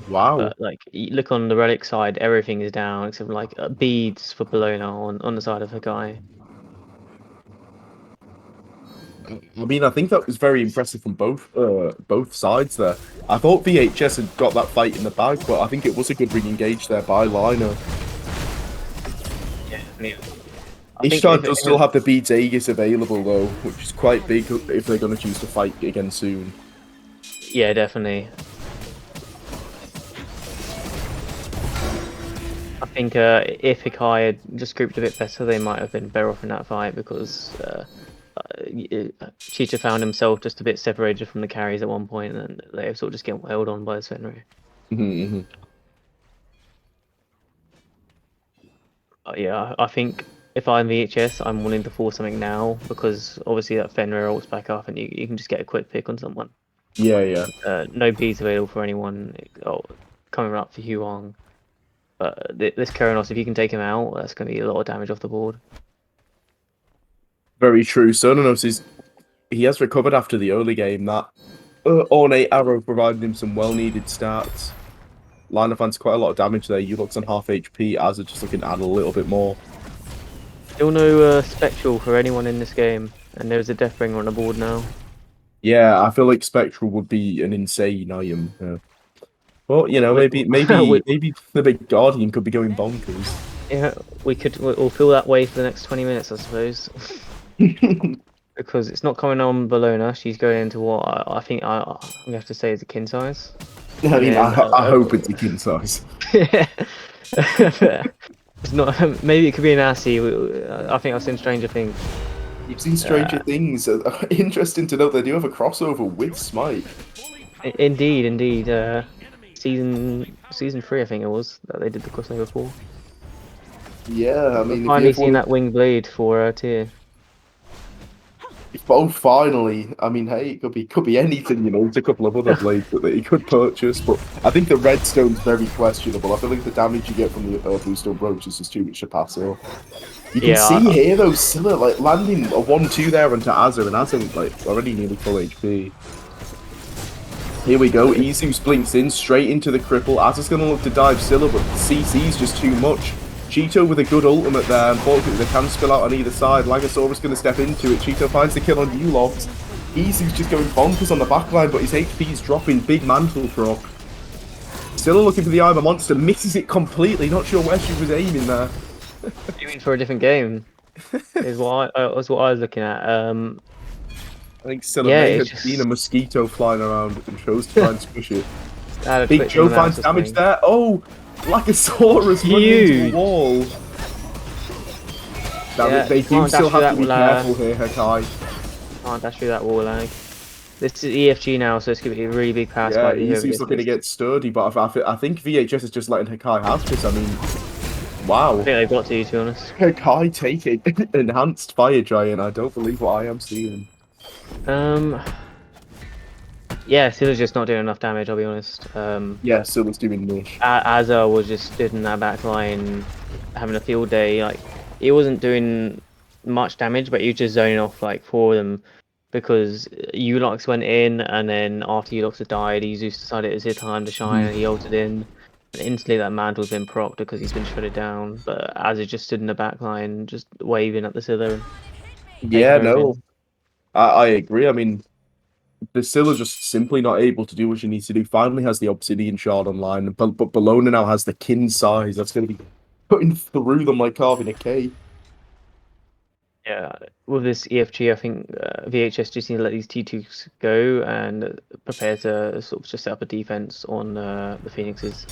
Wow. But like, you look on the relic side, everything is down except for like beads for Bologna on the side of Hakai. I mean, I think that was very impressive from both sides there. I thought VHS had got that fight in the bag, but I think it was a good re-engage there by Liner. Yeah. Ishtar does still have the Beads Aegis available though, which is quite big if they're going to choose to fight again soon. Yeah, definitely. I think if Hakai had just grouped a bit better, they might have been better off in that fight, because Cheetah found himself just a bit separated from the carries at one point, and they were sort of just getting wailed on by the Svenry. Yeah, I think if I'm VHS, I'm wanting to force something now, because obviously that Fenrir ults back up and you can just get a quick pick on someone. Yeah. No beats available for anyone coming up for Huang. But this Kronos, if you can take him out, that's going to be a lot of damage off the board. Very true. Sononos he has recovered after the early game. That ornate arrow provided him some well-needed stats. Liner finds quite a lot of damage there. Ulok's on half HP. Azza just looking to add a little bit more. Still no Spectral for anyone in this game, and there's a Deathbringer on the board now. Yeah, I feel like Spectral would be an insane item. Yeah. Well, you know, maybe the big Guardian could be going bonkers. Yeah, we'll feel that way for the next 20 minutes, I suppose. Because it's not coming on Bologna. She's going into what I think we have to say is a kin size. I mean, I hope it's a kin size. It's not. Maybe it could be an Assy. I think I've seen Stranger Things. You've seen Stranger Things. Interesting to note they do have a crossover with Smite. Indeed. Season 3, I think it was, that they did the crossover for. Yeah, I mean, finally seen that wing blade for Tier. Oh, finally. I mean, hey, it could be anything, you know. There's a couple of other blades that he could purchase, but I think the redstone's very questionable. I feel like the damage you get from the bluestone brooches is too much to pass off. You can see here though, Scylla like landing a 1-2 there onto Azza, and Azza like already nearly full HP. Here we go, Izus blinks in straight into the cripple. Azza's gonna look to dive Scylla, but CC's just too much. Cheeto with a good ultimate there. Unfortunately, they can spill out on either side. Lagosaurus going to step into it. Cheeto finds the kill on Ulox. Easy's just going bonkers on the backline, but his HP's dropping. Big mantle proc. Still looking for the Armor Monster. Misses it completely. Not sure where she was aiming there. Aiming for a different game is what I was looking at. I think Scylla may have seen a mosquito flying around and chose to try and squish it. Big Joe finds damage there. Oh! Lagosaurus running into the wall. They do still have to be careful here, Hakai. Can't dash through that wall, like. This is EFG now, so it's going to be a really big pass by the Yeah, he's looking to get sturdy, but I think VHS is just letting Hakai have this. I mean, wow. I think they've got to be honest. Hakai taking enhanced fire giant. I don't believe what I am seeing. Yeah, Scylla's just not doing enough damage, I'll be honest. Yeah, Scylla's doing niche. Azza was just stood in that back line having a field day. Like, he wasn't doing much damage, but he was just zoning off like for them because Ulox went in, and then after Ulox had died, Zeus decided it was his time to shine, and he ulted in. And instantly that mantle's been procced because he's been shredded down. But Azza just stood in the back line, just waving at the Scylla. Yeah, no. I agree. I mean, the Scylla just simply not able to do what she needs to do. Finally has the Obsidian Shard online, but Bologna now has the kin size. That's going to be putting through them like carving a cake. Yeah, with this EFG, I think VHS just need to let these T2s go and prepare to sort of just set up a defense on the Phoenixes.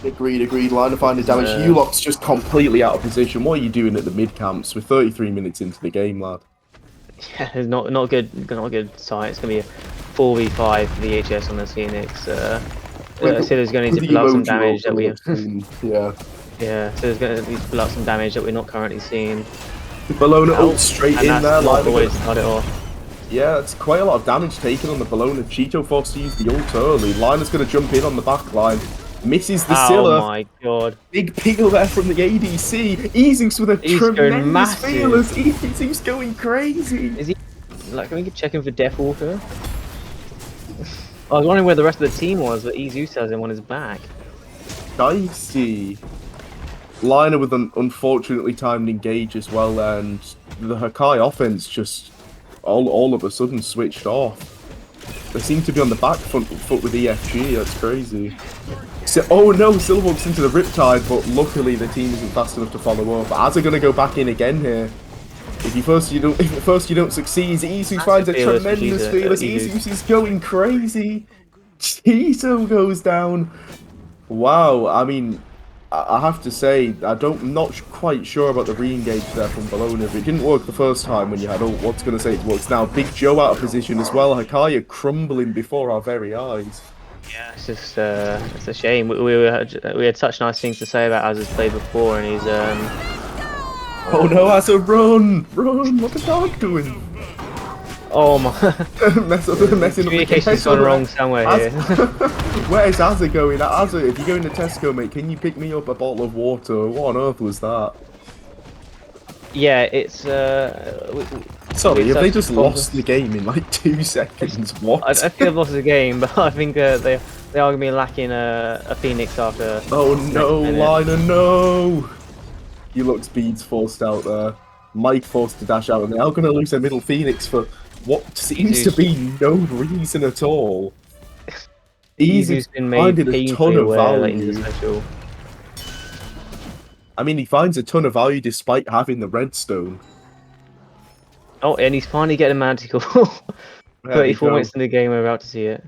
Agreed. Line of finding damage. Ulox just completely out of position. What are you doing at the mid camps? We're 33 minutes into the game, lad. Yeah, it's not a good sight. It's gonna be a 4v5 for VHS on the Phoenix. Scylla's gonna need to pull out some damage that we yeah, Scylla's gonna need to pull out some damage that we're not currently seeing. Bologna ult straight in there. Like always cut it off. Yeah, it's quite a lot of damage taken on the Bologna. Cheeto forced to use the ult early. Lina's gonna jump in on the back line. Misses the Scylla. Oh my god. Big peel there from the ADC. Eazus with a tremendous feelers. Eazus going crazy. Is he like, can we check him for Death Walker? I was wondering where the rest of the team was, but Eazus has him on his back. Dicey. Lina with an unfortunately timed engage as well, and the Hakai offense just all of a sudden switched off. They seem to be on the back foot with EFG. That's crazy. So, oh no, Scylla walks into the Riptide, but luckily the team isn't fast enough to follow up. As they're going to go back in again here. If first you don't succeed, Isus finds a tremendous fearless. Isus is going crazy. Cheeto goes down. Wow, I mean, I have to say, I'm not quite sure about the re-engage there from Bologna. If it didn't work the first time when you had ult, what's going to say it works now? Big Joe out of position as well. Hakai crumbling before our very eyes. Yeah, it's just it's a shame. We had such nice things to say about Azza's play before, and he's Oh no, Azza, run! What the dog doing? Oh my! messing up. Communication's gone wrong somewhere here. Where is Azza going? Azza, if you go into Tesco, mate, can you pick me up a bottle of water? What on earth was that? Yeah, it's Sorry, have they just lost the game in like 2 seconds? What? I think they've lost the game, but I think they are going to be lacking a Phoenix after. Oh no, Lina, no! Ulox Beads forced out there. Mike forced to dash out, and they are going to lose their middle Phoenix for what seems to be no reason at all. He's been made a ton of value. I mean, he finds a ton of value despite having the redstone. Oh, and he's finally getting a Manticore. 34 minutes in the game, we're about to see it.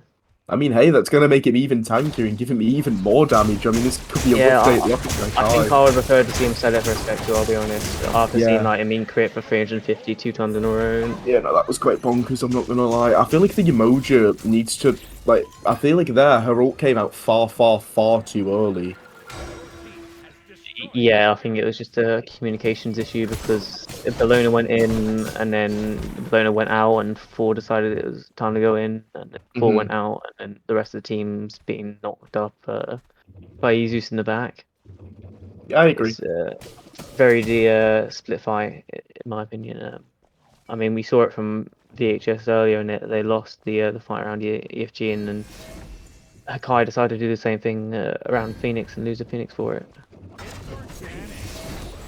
I mean, hey, that's going to make him even tankier and give him even more damage. I mean, this could be a rough day at the office. I think I would prefer to see him sell it for a Spectre, I'll be honest. After seeing like a mean crit for 350 2 times in a row. Yeah, no, that was quite bonkers, I'm not going to lie. I feel like the Emoja needs to, like, I feel like her ult came out far too early. Yeah, I think it was just a communications issue because Bologna went in and then Bologna went out and four decided it was time to go in and then four went out and then the rest of the team's being knocked up by Jesus in the back. Yeah, I agree. It's very the split fight in my opinion. I mean, we saw it from VHS earlier and they lost the fight around the EFG and then Hakai decided to do the same thing around Phoenix and lose the Phoenix for it.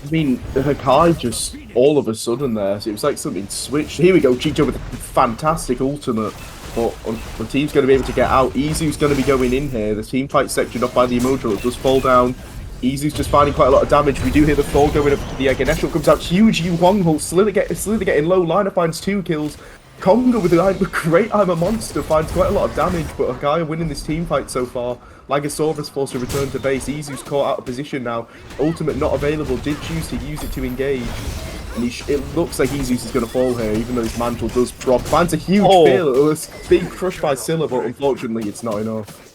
I mean, Hakai just all of a sudden there, so it was like something switched. Here we go, Chicho with a fantastic ultimate, but the team's going to be able to get out. Izu's going to be going in here. The team fight sectioned off by the Emojo. It does fall down. Izu's just finding quite a lot of damage. We do hear the Thor going up to the egg. Ganesha comes out huge. Yu Huang Ho slowly getting low. Liner finds 2 kills. Conga with the great I'm a Monster finds quite a lot of damage, but Hakai winning this team fight so far. Lagosaurus forced to return to base. Izu's caught out of position now. Ultimate not available. Did choose to use it to engage. And it looks like Izu's is going to fall here, even though his mantle does drop. Finds a huge fail. It was being crushed by Scylla, but unfortunately it's not enough.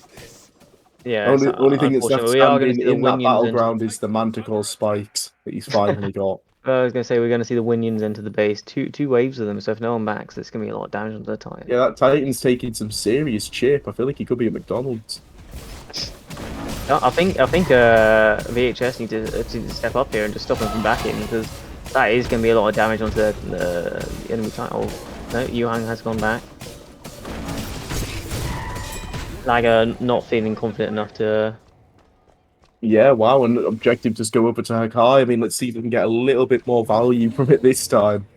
Yeah, only thing that's left standing in that battleground is the Manticore spikes that he's finally got. I was going to say, we're going to see the Winions enter the base. Two waves of them, so if no one backs, there's going to be a lot of damage on the Titan. Yeah, that Titan's taking some serious chip. I feel like he could be at McDonald's. I think VHS need to step up here and just stop him from backing, because that is going to be a lot of damage onto the enemy Titan. No, Yuhang has gone back. Like, not feeling confident enough to... Yeah, wow, and objective just go over to Hakai. I mean, let's see if we can get a little bit more value from it this time.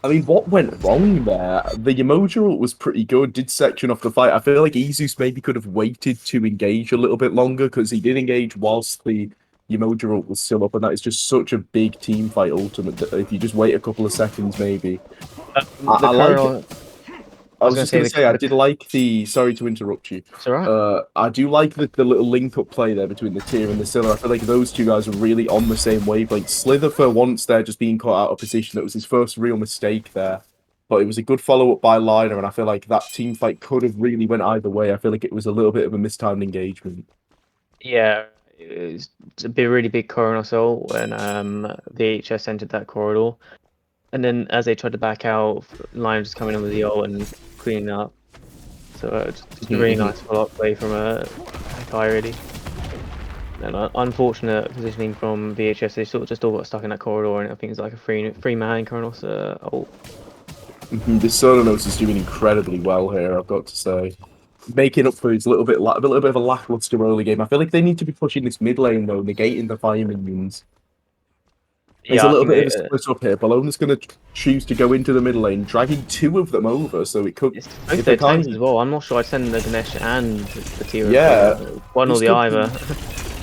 I mean, what went wrong there? The Emoji ult was pretty good, did section off the fight. I feel like Izus maybe could have waited to engage a little bit longer, because he did engage whilst the Emoji ult was still up, and that is just such a big team fight ultimate that if you just wait a couple of seconds, maybe. I was just going to say, I did like the... Sorry to interrupt you. It's alright. I do like the little link-up play there between the Tyr and the Scylla. I feel like those two guys are really on the same wavelength. Slither, for once, there just being caught out of position. That was his first real mistake there. But it was a good follow-up by Liner, and I feel like that team fight could have really went either way. I feel like it was a little bit of a mistimed engagement. Yeah, it was a really big Coronel Soul when VHS entered that corridor. And then as they tried to back out, Liner just coming in with the ult and cleaning up. So just a really nice follow-up play from Hakai, really. And unfortunate positioning from VHS. They sort of just all got stuck in that corridor, and I think it's like a free-man Coronel's ult. The Sononos is doing incredibly well here, I've got to say. Making up for his little bit of a lackluster early game. I feel like they need to be pushing this mid lane, though, negating the fire minions. There's a little bit of a split up here. Bologna's going to choose to go into the middle lane, dragging 2 of them over, so it could... Both their tanks as well. I'm not sure I'd send the Ganesh and the Tyr. Yeah. One or the other.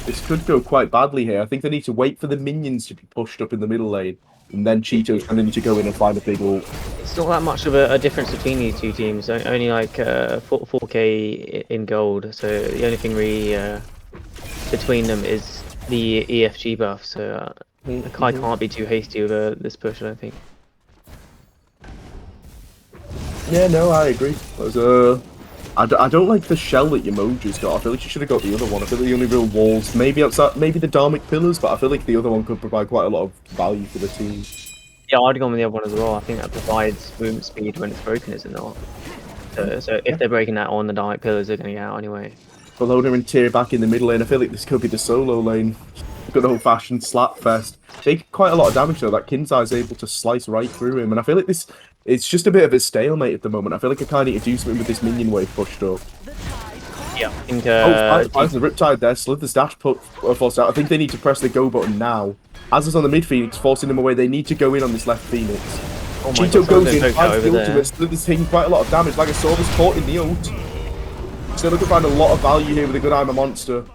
This could go quite badly here. I think they need to wait for the minions to be pushed up in the middle lane, and then Cheeto's going to need to go in and find a big ult. It's not that much of a difference between these two teams. Only like 4K in gold, so the only thing really between them is the EFG buff, so... Kai can't be too hasty with this push, I don't think. Yeah, no, I agree. I don't like the shell that Yamoja's got. I feel like you should have got the other one. I feel like the only real walls, maybe outside, maybe the Dharmic Pillars, but I feel like the other one could provide quite a lot of value for the team. Yeah, I'd go with the other one as well. I think that provides movement speed when it's broken, is it not? So if they're breaking that on the Dharmic Pillars, they're going to get out anyway. Bologna and Tyr back in the mid lane. I feel like this could be the solo lane. Good old-fashioned slap fest. Take quite a lot of damage though. That Kinzai is able to slice right through him, and I feel like it's just a bit of a stalemate at the moment. I feel like I kind of need to do something with this minion wave pushed up. Yeah, I think. Finds the Riptide there. Slither's dash forced out. I think they need to press the go button now. As is on the mid Phoenix, forcing them away. They need to go in on this left Phoenix. Oh Cheeto goes in, finds the ultimate. Slither's taking quite a lot of damage. Lagosaurus caught in the ult. So they could find a lot of value here with a good I'm a Monster.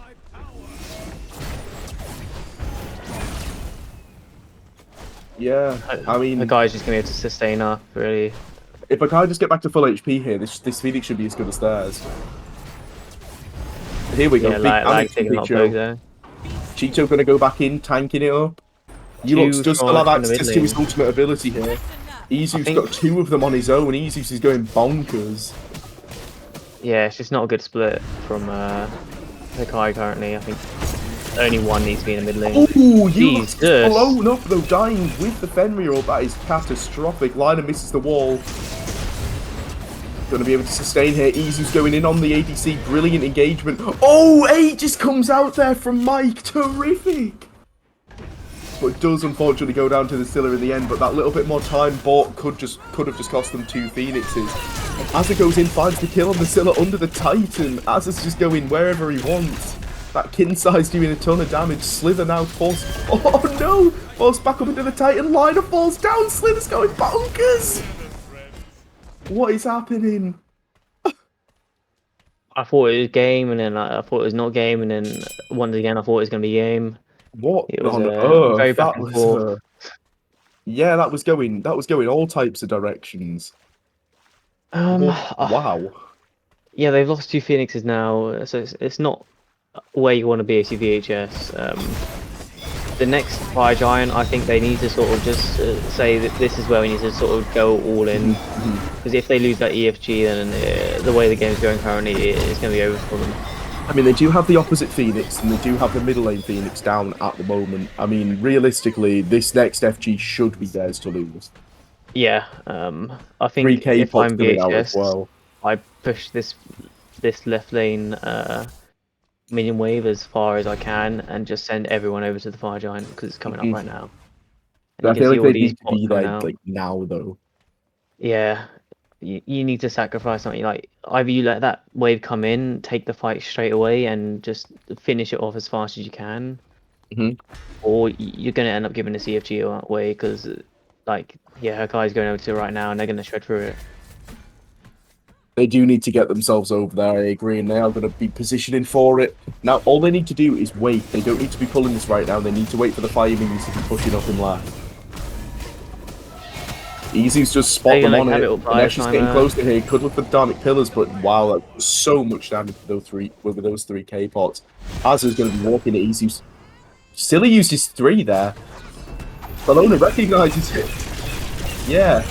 Yeah, I mean... The guy's just going to be able to sustain up, really. If I can't just get back to full HP here, this Phoenix should be as good as theirs. Here we go, yeah, big Cheeto. Cheeto going to go back in, tanking it up. Yulux does still have access to his ultimate ability here. Izu's got 2 of them on his own. Izus is going bonkers. Yeah, it's just not a good split from Hakai currently. I think only one needs to be in the mid lane. Oh, Ulox Jesus. is blown up though, dying with the Fenrir ult. That is catastrophic. Liner misses the wall. Going to be able to sustain here. Izu's going in on the ADC. Brilliant engagement. Oh, 8 just comes out there from Mike. Terrific. But it does unfortunately go down to the Scylla in the end. But that little bit more time bought could have just cost them 2 Phoenixes. Azza goes in, finds the kill on the Scylla under the Titan. Azza's just going wherever he wants. That Kinside's doing a ton of damage. Slither now falls. Oh no! Falls back up into the Titan. Liner falls down. Slither's going bonkers. What is happening? I thought it was game, and then I thought it was not game, and then once again I thought it was going to be game. What It was on very earth? back That and was forth. yeah, that was going all types of directions. Wow. Yeah, they've lost 2 Phoenixes now, so it's not where you want to be as your VHS. The next Fire Giant, I think they need to sort of just say that this is where we need to sort of go all in. Because if they lose that EFG, then the way the game's going currently, it's going to be over for them. I mean, they do have the opposite Phoenix, and they do have the middle lane Phoenix down at the moment. I mean, realistically, this next FG should be theirs to lose. Yeah, I think 3K if pots I'm coming out as VHS, well. I push this left lane minion wave as far as I can, and just send everyone over to the Fire Giant because it's coming up right now. And I you can feel see like all they these need to bots be coming there out. like now, though. Yeah, you need to sacrifice something. Like either you let that wave come in, take the fight straight away, and just finish it off as fast as you can, or you're gonna end up giving the CFG away because, like, yeah, Hakai's going over to it right now, and they're gonna shred through it. They do need to get themselves over there, I agree, and they are going to be positioning for it. Now, all they need to do is wait. They don't need to be pulling this right now. They need to wait for the fire minions to be pushing up in left. Easy's just spot them on it. And actually getting closer here. Could look for the Dharmic Pillars, but wow, that's so much damage with those 3K pots. Azza's going to be walking at Easy's. Silly uses 3 there. Bologna recognizes it. Yeah.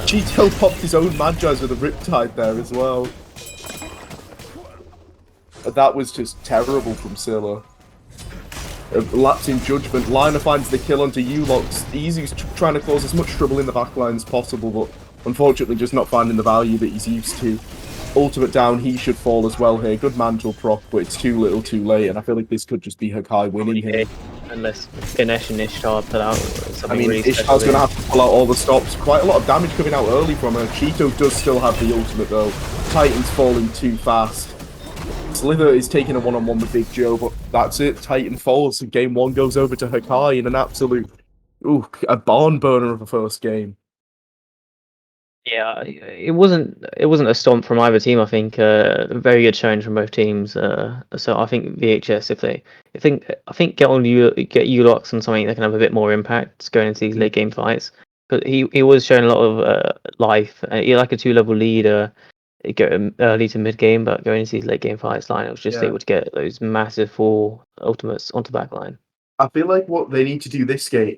Cheeto popped his own Magi's with a Riptide there as well. That was just terrible from Scylla. Lapse in judgment. Liner finds the kill onto Ulox. Easy's trying to cause as much trouble in the backline as possible, but unfortunately just not finding the value that he's used to. Ultimate down, he should fall as well here. Good mantle proc, but it's too little too late, and I feel like this could just be Hakai winning here. Unless Ganesh and Ishtar put out something really Ishtar's going to have to pull out all the stops. Quite a lot of damage coming out early from her. Cheeto does still have the ultimate though. Titan's falling too fast. Slither is taking a one-on-one with Big Joe, but that's it. Titan falls, and game 1 goes over to Hakai in an absolute, a barn burner of a first game. Yeah, it wasn't a stomp from either team. I think very good showing from both teams. So I think VHS, I think get Ulox on something that can have a bit more impact going into these late game fights. But he was showing a lot of life. You're like a 2-level leader, go early to mid game, but going into these late game fights, Lionel was just able to get those massive 4 ultimates onto back line. I feel like what they need to do this game,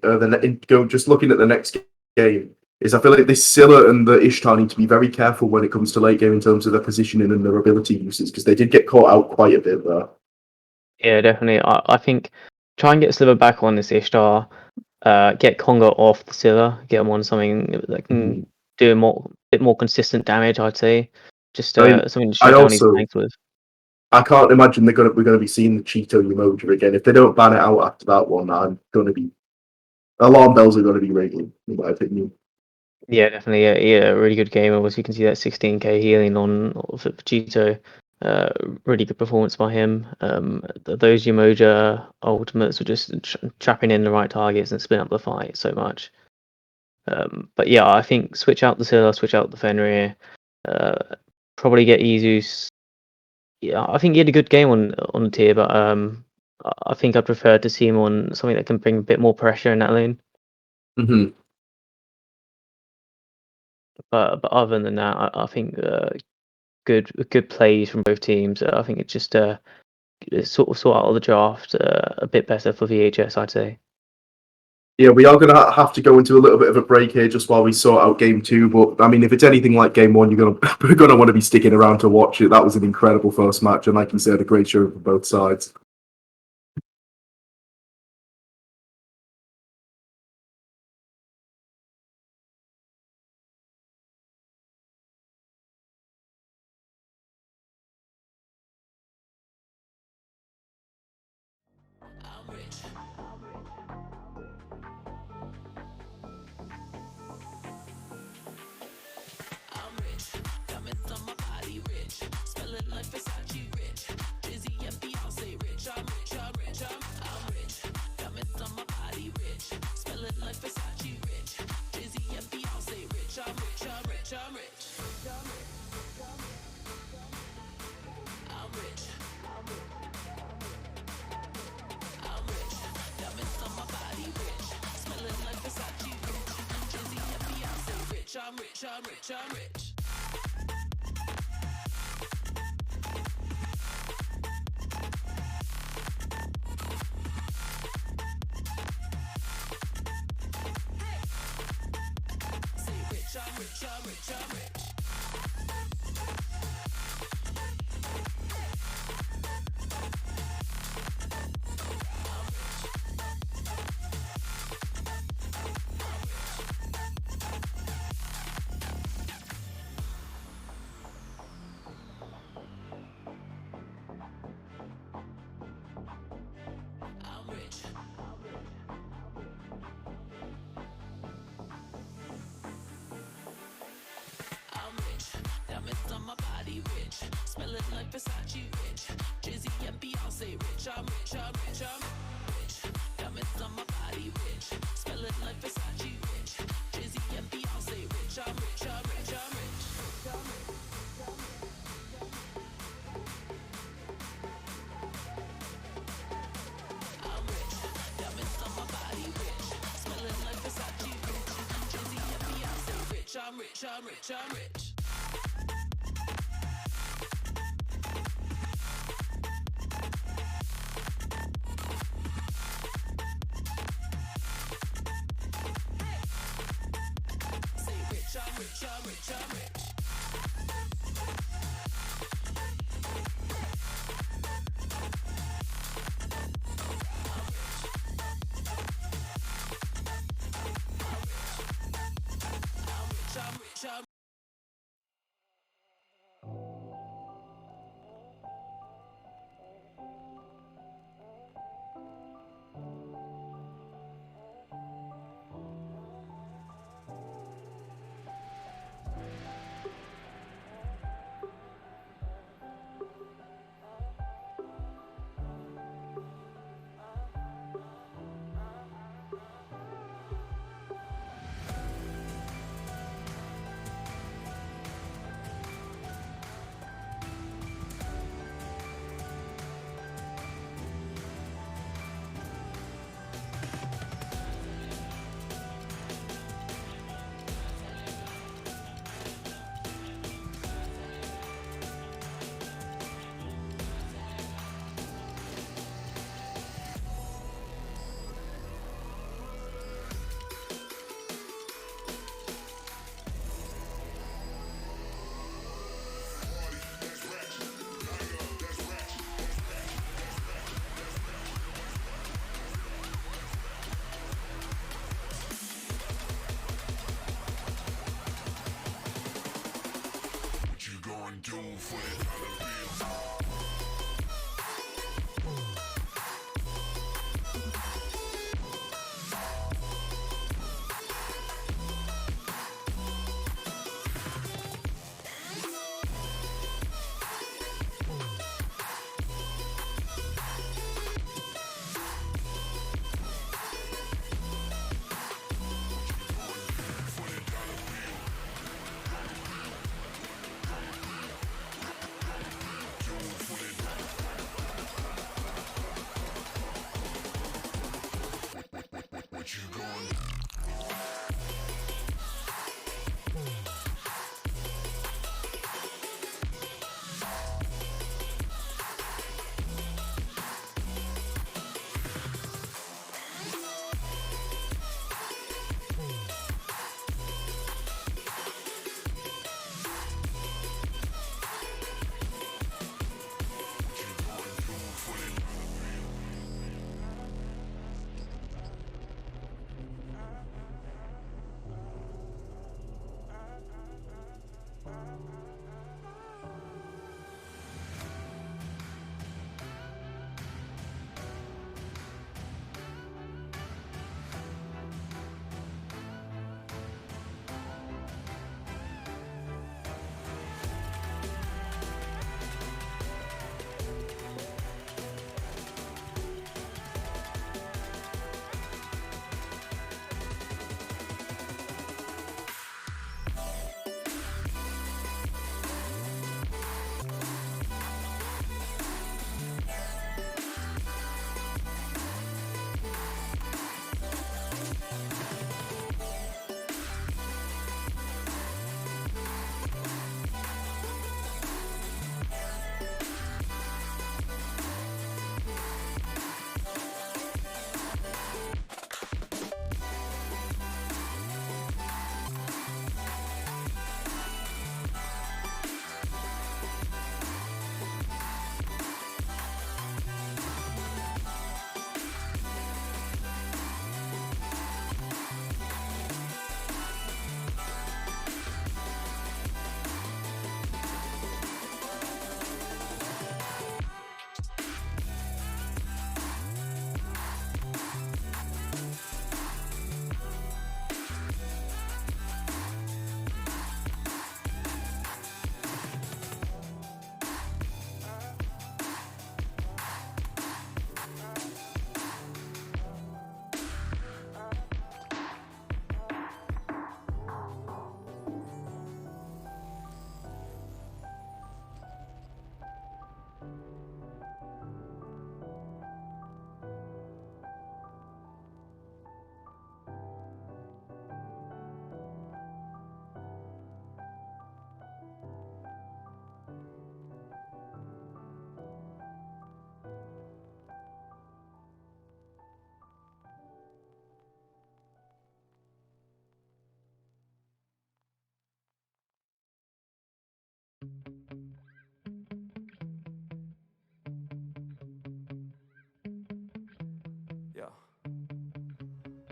just looking at the next game, is I feel like this Scylla and the Ishtar need to be very careful when it comes to late game in terms of their positioning and their ability uses, because they did get caught out quite a bit there. Yeah, definitely. I think try and get Sliver back on this Ishtar, get Congo off the Scylla, get him on something that can do a bit more consistent damage, I'd say. Just something to shut down his tanks with. I can't imagine we're going to be seeing the Cheeto Umoja again. If they don't ban it out after that one, alarm bells are going to be ringing, in my opinion. Yeah, definitely. Yeah, really good game. Obviously, you can see that 16k healing on for Cheeto. Really good performance by him. Those Umoja ultimates were just trapping in the right targets and splitting up the fight so much. But yeah, I think switch out the Scylla, switch out the Fenrir. Probably get Izus. Yeah, I think he had a good game on the tier, but I think I'd prefer to see him on something that can bring a bit more pressure in that lane. But other than that, I think good plays from both teams. I think it's just sort out the draft a bit better for VHS, I'd say. Yeah, we are going to have to go into a little bit of a break here just while we sort out game 2. But I mean, if it's anything like game 1, you're going to want to be sticking around to watch it. That was an incredible first match, and like you said, a great show from both sides.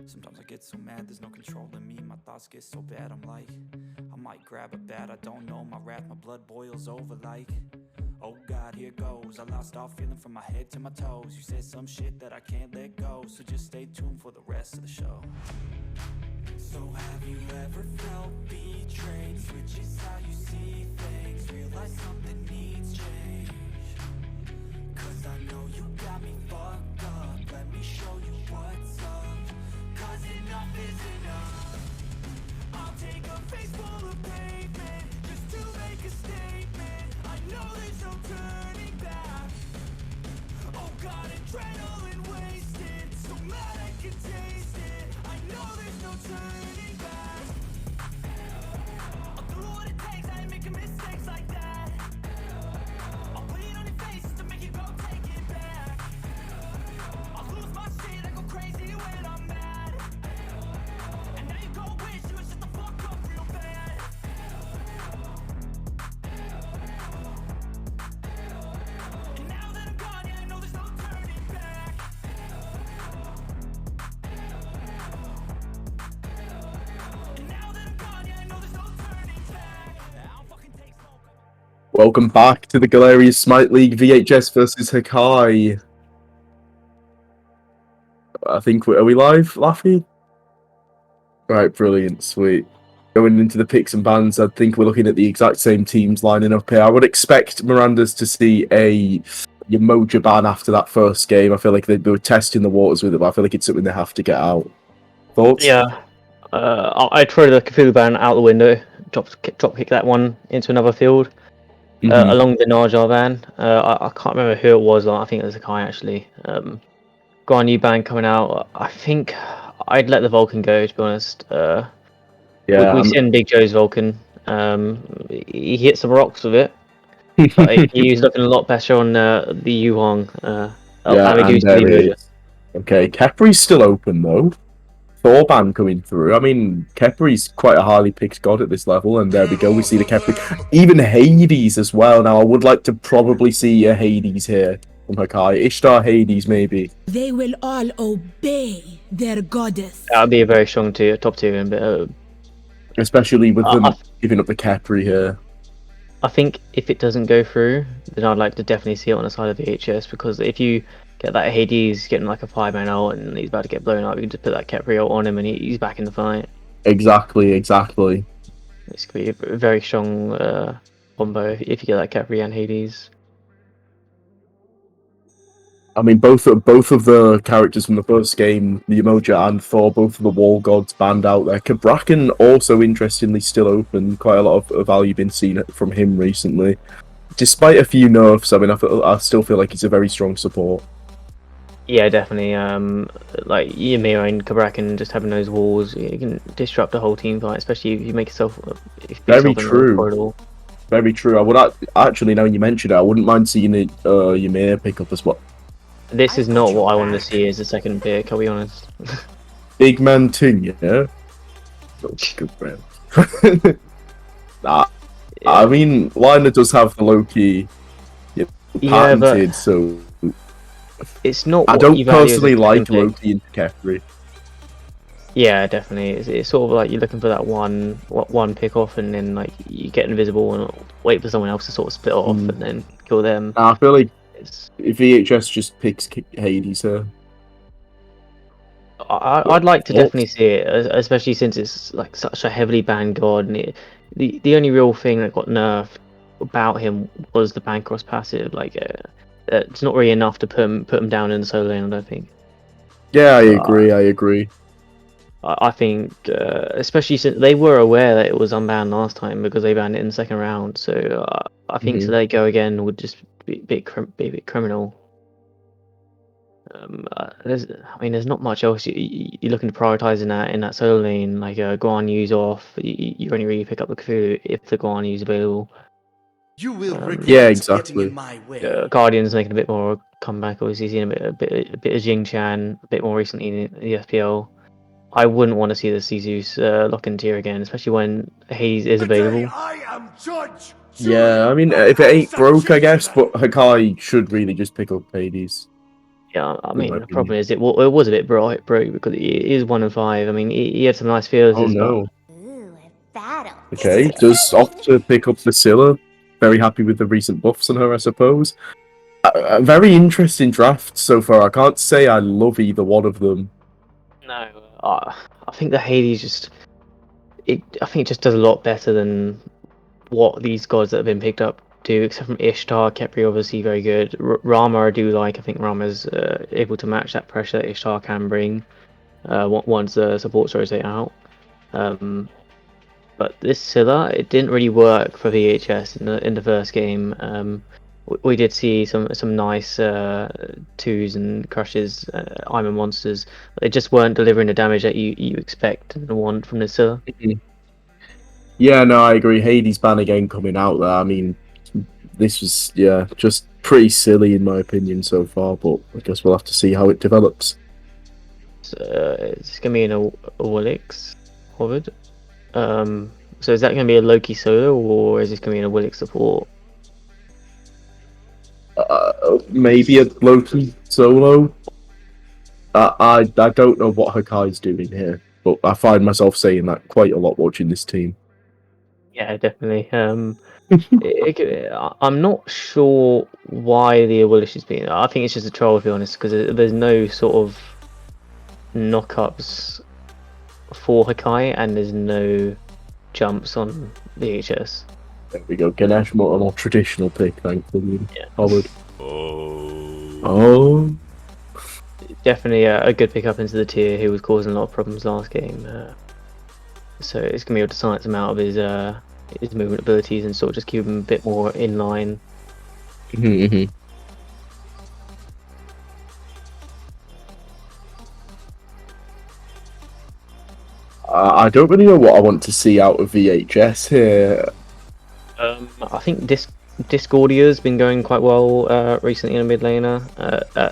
Sometimes I get so mad, there's no control in me. My thoughts get so bad, I'm like, I might grab a bat, I don't know. My wrath, my blood boils over like, oh God, here goes. I lost all feeling from my head to my toes. You said some shit that I can't let go, so just stay tuned for the rest of the show. So have you ever felt betrayed? Switches how you see things. Realize something needs change. Cause I know you got me fucked up. Let me show you what's up. Cause enough is enough. I'll take a face full of pavement just to make a statement. I know there's no turning back. Oh God, adrenaline wasted. So mad I can taste it. I know there's no turning back. I'll do what it takes, I ain't making mistakes like that. I'll bleed on your face to make you go take it back. I'll lose my shit, I go crazy when I'm mad. And now you go wish you would shut the fuck up real bad. And now that I'm gone, yeah, I know there's no turning back. And now that I'm gone, yeah, I know there's no turning back. I'll fucking take smoke. Welcome back to the Galarian Smite League VHS versus Hakai. I think are we live, Laffy? Right, brilliant, sweet. Going into the picks and bans, I think we're looking at the exact same teams lining up here. I would expect Miranda's to see a Yamoja ban after that first game. I feel like they were testing the waters with it, but I feel like it's something they have to get out. Thoughts? Yeah, I'd throw the Cthulhu ban out the window, drop kick that one into another field, Mhm. along with the Narjar ban. I can't remember who it was. I think it was Hakai actually. Got a new ban coming out. I think I'd let the Vulcan go, to be honest. Yeah, We've seen Big Joe's Vulcan. He hit some rocks with it, but he's looking a lot better on the Yuhong. yeah, and Amadeus there Moja. is. Okay, Kepri's still open though. Thorban coming through. I mean, Kepri's quite a highly picked god at this level, and there we go. We see the Kepri. Even Hades as well. Now, I would like to probably see a Hades here from Hakai. Ishtar Hades, maybe. They will all obey their goddess. That would be a very strong top tier, but Especially with them giving up the Kepri here. I think if it doesn't go through, then I'd like to definitely see it on the side of the VHS, because if you get that Hades getting like a 5-man ult and he's about to get blown up, you can just put that Kepri ult on him and he's back in the fight. Exactly. It's going to be a very strong combo if you get that Kepri and Hades. I mean, both of the characters from the first game, the Yamoja and Thor, both of the wall gods banned out there. Kabrakan also, interestingly, still open. Quite a lot of value been seen from him recently. Despite a few nerfs, I mean, I still feel like he's a very strong support. Yeah, definitely. Like Ymir and Kabrakan just having those walls, you can disrupt the whole team fight, especially if you make yourself. Very true. Very true. I would actually, now you mentioned it, I wouldn't mind seeing it, Ymir pick up as well. This is not what I wanted to see as a second pick, I'll be honest. Big man too, yeah? Good friend. I mean, Liner does have the low-key patented, so... It's not. I don't personally like Loki into Kefri. Yeah, definitely. It's sort of like you're looking for that one pick off, and then like you get invisible and wait for someone else to sort of split off and then kill them. I feel like if VHS just picks Hades here. I'd like to definitely see it, especially since it's like such a heavily banned god, and the only real thing that got nerfed about him was the ban cross passive. Like, it's not really enough to put him down in the solo lane, I don't think. Yeah, I agree. I think, especially since they were aware that it was unbanned last time because they banned it in the second round, so I think to let it go again would just be a bit criminal. There's not much else you're looking to prioritize in that solo lane. Like Guan Yu's off, you only really pick up the Cthulhu if the Guan Yu's available. You will regret yeah, exactly. getting in my way. Guardian's making a bit more comeback. Obviously, seen a bit of Jing Chan a bit more recently in the FPL. I wouldn't want to see the Cezus lock in tier again, especially when Hades is available. I am judge. Yeah, I mean, if it ain't broke, I guess, but Hakai should really just pick up Hades. Yeah, I in my mean, the problem opinion. is it was a bit broke because it is 1 and 5. I mean, he had some nice Oh feelers, but no. Ooh, a battle. Okay, does opt to pick up Priscilla. Very happy with the recent buffs on her, I suppose. A very interesting draft so far. I can't say I love either one of them. no, I think the Hades I think it just does a lot better than what these gods that have been picked up do, except from Ishtar. Kepri obviously very good. Rama I do like. I think Rama's able to match that pressure that Ishtar can bring once the supports rotate out. But this Scylla, it didn't really work for VHS in the first game. We did see some nice twos and crushes, Iron monsters. But they just weren't delivering the damage that you expect and want from the Scylla. Yeah, no, I agree. Hades ban again coming out there. I mean, this was just pretty silly in my opinion so far. But I guess we'll have to see how it develops. It's gonna be in a Willix Hovered. So is that gonna be a Loki solo or is this gonna be in a Willix support? Maybe a Loki solo. I don't know what Hakai's doing here, but I find myself saying that quite a lot watching this team. Yeah, definitely. I'm not sure why the Willish is being. I think it's just a troll, to be honest, because there's no sort of knockups for Hakai, and there's no jumps on VHS. There we go. Ganesh, a more traditional pick, thankfully. Yeah. Forward. Oh. Definitely a good pickup into the tier who was causing a lot of problems last game. So it's going to be able to silence him out of his movement abilities and sort of just keep him a bit more in line. I don't really know what I want to see out of VHS here. I think Discordia's been going quite well recently in mid laner.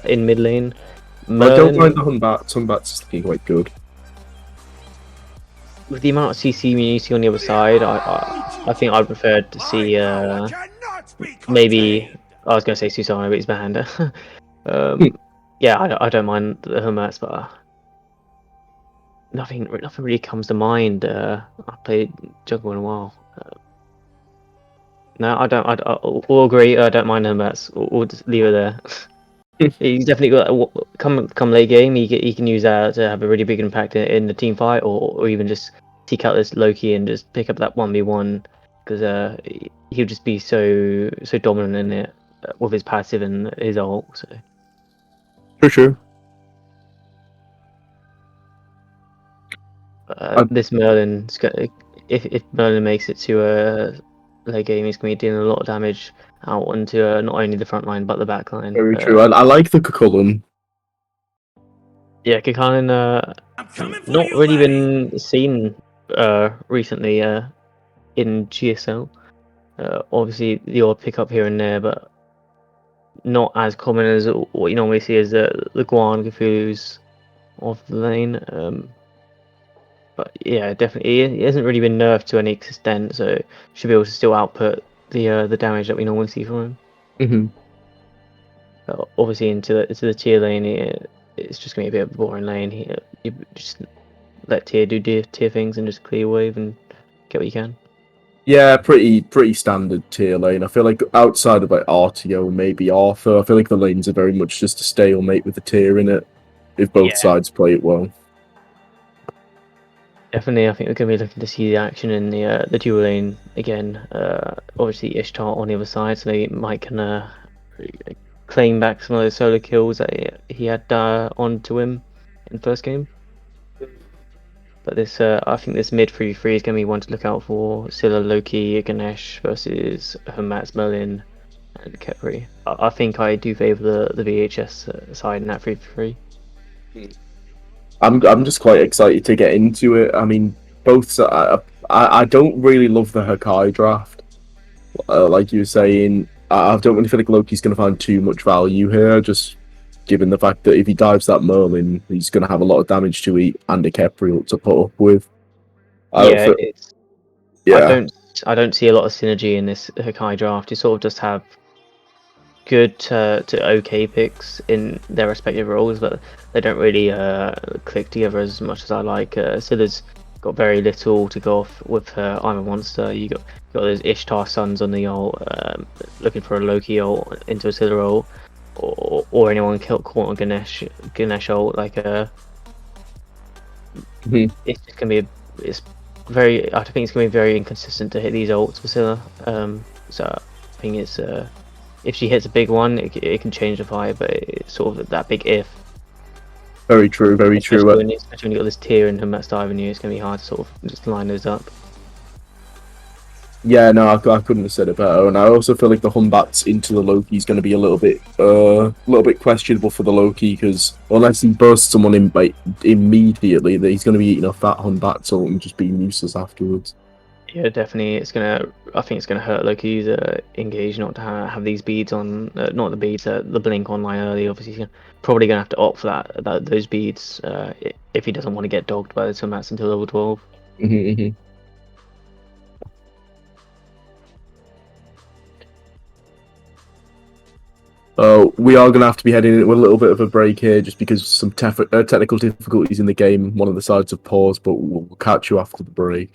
In mid lane, I don't mind the Hunbats. Hunbats is looking quite good. With the amount of CC immunity on the other side, I think I'd prefer to see maybe I was going to say Susanna, but he's banned. Yeah, I don't mind the Hermats, but nothing really comes to mind. I've played jungle in a while. No, I don't. I'll agree. I don't mind Hermats. We'll just leave it there. He's definitely got come late game. He can use that to have a really big impact in the team fight, or even just seek out this Loki and just pick up that 1v1 because he'll just be so dominant in it with his passive and his ult. So For sure. this Merlin, if Merlin makes it to late game, he's going to be dealing a lot of damage out onto not only the front line but the back line. Very true. I like the Kukulun. Yeah, Kikanin not really been seen recently in GSL. Obviously the odd pickup here and there, but not as common as what you normally see as the Guan Cthulhu's of the lane. But yeah, definitely it hasn't really been nerfed to any extent, so should be able to still output the damage that we normally see from him. But obviously into the tier lane, it's just gonna be a bit of a boring lane here. You just let tier do tier things and just clear wave and get what you can. Yeah, pretty standard tier lane. I feel like outside of like RTO, maybe Arthur, I feel like the lanes are very much just a stalemate with the tier in it. If both sides play it well. Definitely, I think we're going to be looking to see the action in the dual lane again. Obviously, Ishtar on the other side, so maybe Mike can claim back some of those solo kills that he had onto him in the first game. But this, I think this mid 3-3 is going to be one to look out for. Scylla, Loki, Ganesh versus Hermats, Merlin, and Kepri. I think I do favour the VHS side in that 3-3. I'm just quite excited to get into it. I mean, both. I don't really love the Hakai draft. Like you were saying, I don't really feel like Loki's going to find too much value here. Just given the fact that if he dives that Merlin, he's going to have a lot of damage to eat and a Kepriel to put up with. I don't see a lot of synergy in this Hakai draft. You sort of just have good to okay picks in their respective roles, but they don't really click together as much as I like. Scylla's got very little to go off with her I'm a Monster. You got those Ishtar Sons on the ult, looking for a Loki ult into a Scylla ult, or anyone caught on Ganesh ult. Like it's just gonna be it's very. I think it's gonna be very inconsistent to hit these ults for Scylla. So I think it's if she hits a big one, it can change the fight, but it's sort of that big if. Very true, very true. Especially when you got this tier and Hummats diving you, it's gonna be hard to sort of just line those up. Yeah, no, I couldn't have said it better. And I also feel like the Humbats into the Loki is going to be a little bit questionable for the Loki, because unless he bursts someone in immediately, he's going to be eating a fat Humbat ult and just being useless afterwards. Yeah, definitely. I think it's gonna hurt Loki's engage not to have these beads on, not the beads, the blink online early. Obviously, he's probably gonna have to opt for those beads if he doesn't want to get dogged by the Hummats until level 12. We are going to have to be heading into a little bit of a break here, just because some technical difficulties in the game. One of the sides have paused, but we'll catch you after the break.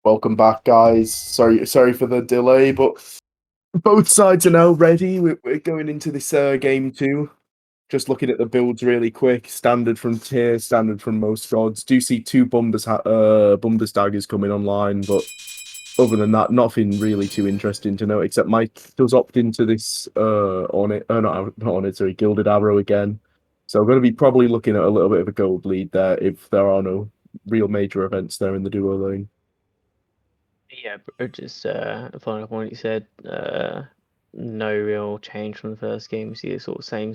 Welcome back, guys. Sorry for the delay, but both sides are now ready. We're going into this game 2. Just looking at the builds really quick. Standard from tier, standard from most gods. Do see 2 Bombers daggers coming online, but other than that, nothing really too interesting to note, except Mike does opt into this Gilded Arrow again. So we're going to be probably looking at a little bit of a gold lead there if there are no real major events there in the duo lane. Yeah, just following up on what you said, no real change from the first game. We see the sort of same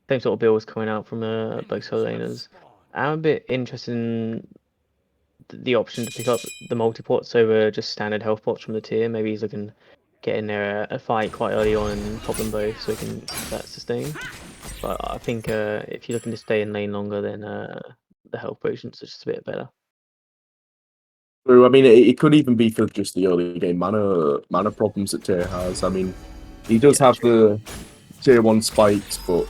sort of builds coming out from both solo laners. I'm a bit interested in the option to pick up the multi-pots over just standard health pots from the tier. Maybe he's looking get in there a fight quite early on and pop them both so he can keep that sustain. But I think if you're looking to stay in lane longer, then the health potions are just a bit better. True. I mean, it could even be for just the early game mana problems that Tier has. I mean, he does have the tier 1 spikes, but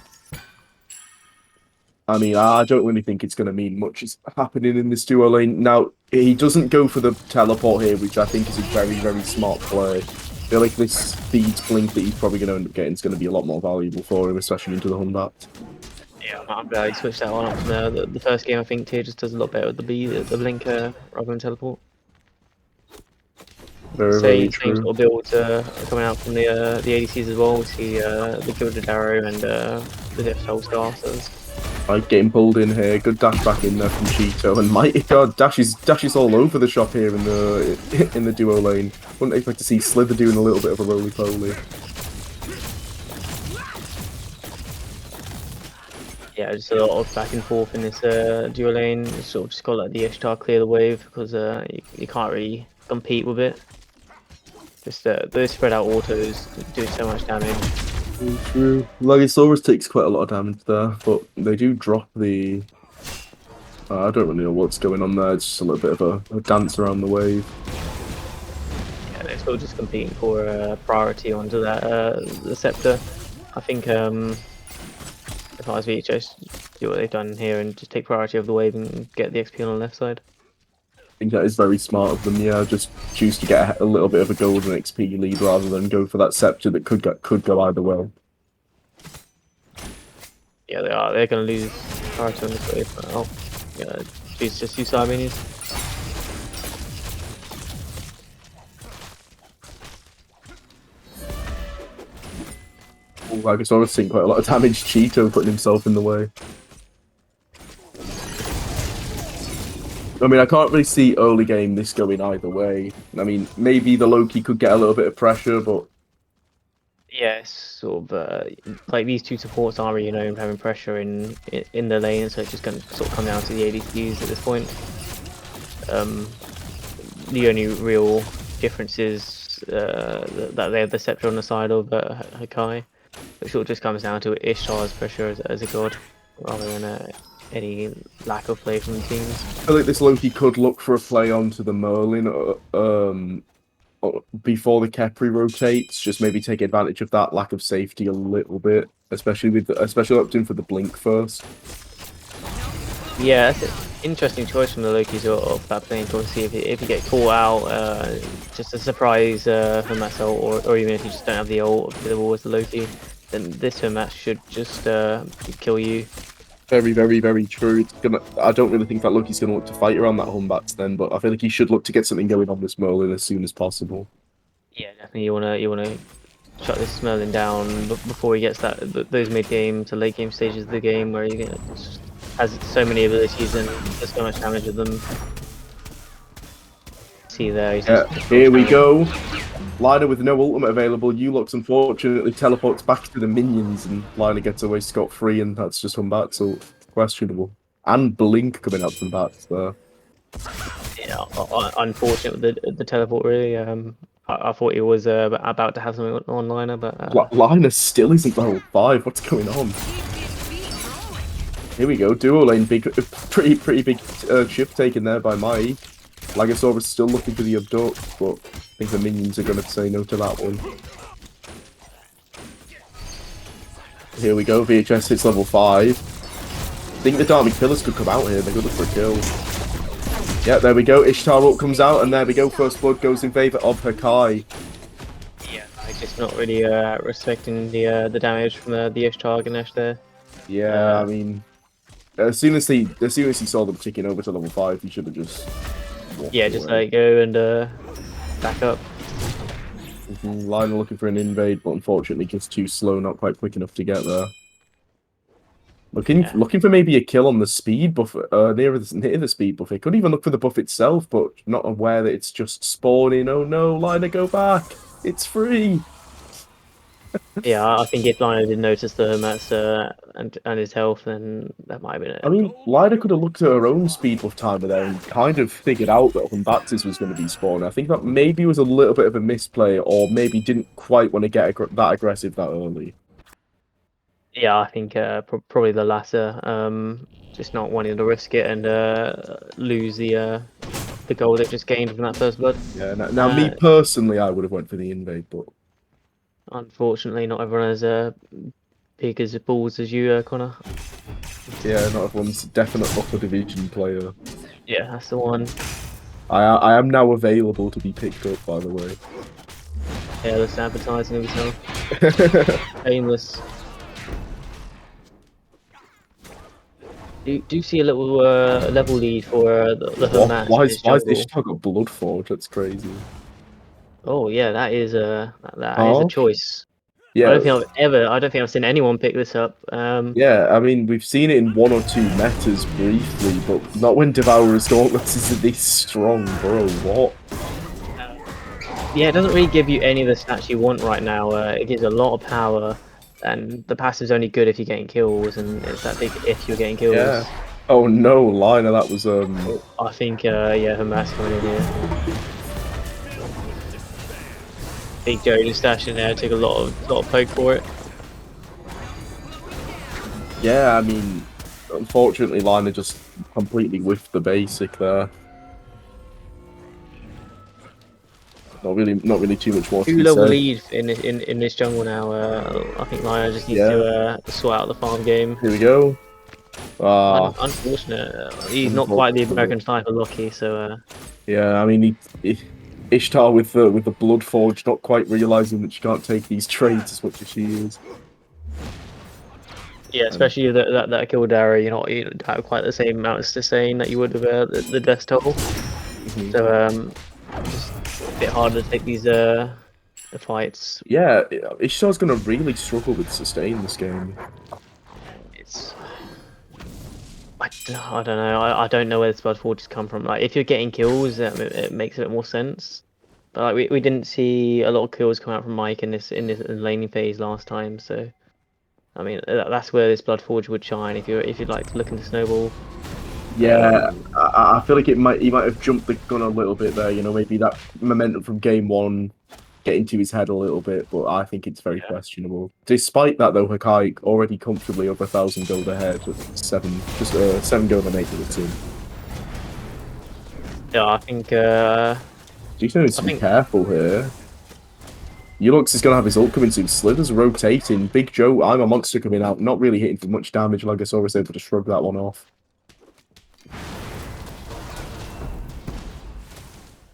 I mean, I don't really think it's going to mean much is happening in this duo lane. Now, he doesn't go for the teleport here, which I think is a very, very smart play. I feel like this feeds Blink that he's probably going to end up getting is going to be a lot more valuable for him, especially into the Humbat. Yeah, I'm glad he switched that one up from the first game. I think Tier just does a lot better with the Blink rather than teleport. Very, very Same true. sort of builds coming out from the ADCs as well. We see the Gilded Arrow and the Death Soul Star. So Like getting pulled in here, good dash back in there from Cheeto, and mighty god, Dash is all over the shop here in the duo lane. Wouldn't expect to see Slither doing a little bit of a roly poly. yeah, just a lot of back and forth in this duo lane. Sort of just got to let the Ishtar clear the wave because you can't really compete with it. Just those spread out autos do so much damage. True. Logosaurus takes quite a lot of damage there, but they do drop the... I don't really know what's going on there, it's just a little bit of a dance around the wave. Yeah, they're still just competing for priority onto that the Scepter. I think if I was VHS, do what they've done here and just take priority of the wave and get the XP on the left side. I think that is very smart of them, yeah, just choose to get a little bit of a golden XP lead rather than go for that Scepter that could go either way. Yeah, they are. They're going to lose priority on this wave. Oh, yeah, please just use side minis. I guess I was seeing quite a lot of damage. Cheeto putting himself in the way. I mean, I can't really see early game this going either way. I mean, maybe the Loki could get a little bit of pressure, but... Yeah, it's sort of like these two supports aren't really known for having pressure in the lane, so it's just going to sort of come down to the ADCs at this point. The only real difference is that they have the Scepter on the side of Hakai, which sort of just comes down to Ishtar's pressure as a god, rather than any lack of play from the teams. I feel like this Loki could look for a play onto the Merlin before the Kepri rotates, just maybe take advantage of that lack of safety a little bit, especially opting for the Blink first. Yeah, that's an interesting choice from the Loki of that playing to see if you get caught out, just a surprise from that ult, or even if you just don't have the ult of the wall as the Loki, then this match should just kill you. Very, very, very true. I don't really think that Loki's going to look to fight around that Humbats then, but I feel like he should look to get something going on this Merlin as soon as possible. Yeah, definitely. You wanna shut this Merlin down before he gets those mid game to late game stages of the game where he has so many abilities and does so much damage with them. See there. Yeah, here we go. Liner with no ultimate available. Ulux unfortunately teleports back to the minions, and Liner gets away scot-free, and that's just Humbat, so questionable. And Blink coming out from bats there. Yeah, unfortunate with the teleport. Really, I thought he was about to have something on Liner, but Liner still isn't level 5. What's going on? Here we go. Duo lane, pretty big shift taken there by Mai. Lagosaurus still looking for the abduct, but I think the minions are going to say no to that one. Here we go, VHS hits level 5. I think the Dharmic Pillars could come out here, they're going to look for a kill. Yeah, there we go, Ishtar ult comes out, and there we go, first blood goes in favour of Hakai. yeah, I'm just not really respecting the damage from the Ishtar Ganesh there. Yeah, I mean, as soon as he saw them ticking over to level 5, he should have just... Yeah, just let it go and back up. Liner looking for an invade, but unfortunately just too slow, not quite quick enough to get there. Looking for maybe a kill on the speed buff, near the speed buff. He could even look for the buff itself, but not aware that it's just spawning. Oh no, Liner, go back! It's free! Yeah, I think if Liner didn't notice the Hermats and his health, then that might have been it. I mean, Liner could have looked at her own speed buff timer there and kind of figured out that Humbatis was going to be spawning. I think that maybe was a little bit of a misplay, or maybe didn't quite want to get that aggressive that early. Yeah, I think probably the latter. Just not wanting to risk it and lose the goal it just gained from that first blood. Yeah. Now, me personally, I would have went for the invade, but Unfortunately, not everyone has big as balls as you, Connor. Yeah, not everyone's a definite upper division player. Yeah, that's the one. I am now available to be picked up, by the way. Careless advertising of yourself. Aimless. Do see a little level lead for the home match. Why against is Jungle. Ishtar got Bloodforge? That's crazy. Oh yeah, that is a Oh? choice. Yeah, I don't think I've seen anyone pick this up. yeah. I mean, we've seen it in 1 or 2 metas briefly, but not when Devourer's Gauntlets is this strong, bro. What? Yeah, it doesn't really give you any of the stats you want right now. It gives a lot of power, and the passive's only good if you're getting kills, and it's that big if you're getting kills. Yeah. Oh no, Liner, that was I think yeah, Hamas coming in here. Big Joe just stashing there, took a lot of poke for it. Yeah, I mean, unfortunately, Liner just completely whiffed the basic there. Not really too much more to be 2-level said. lead in this jungle now. I think Liner just needs to sort out the farm game. Here we go. Unfortunate. He's not quite the American sniper Loki, so. Yeah, I mean, Ishtar with the Bloodforge, not quite realizing that she can't take these trades as much as she is. Yeah, especially that Kildare, you don't have quite the same amount of sustain that you would with the death toll. So just a bit harder to take these the fights. Yeah, Ishtar's gonna really struggle with sustain this game. It's I don't know. I don't know where this Bloodforges come from. Like, if you're getting kills, it makes a bit more sense. But like, we didn't see a lot of kills come out from Mike in this laning phase last time. So, I mean, that's where this Bloodforge would shine if you'd like to look into Snowball. Yeah, I feel like he might have jumped the gun a little bit there. You know, maybe that momentum from game 1 getting to his head a little bit, but I think it's very questionable. Despite that, though, Hakai already comfortably over 1,000 gold ahead with 7 gold and 8 minutes in. Yeah, I think. He's going to be careful here. Ulux is going to have his ult coming soon. Slither's rotating. Big Joe, I'm a monster coming out. Not really hitting for much damage. Legosaurus able to shrug that one off.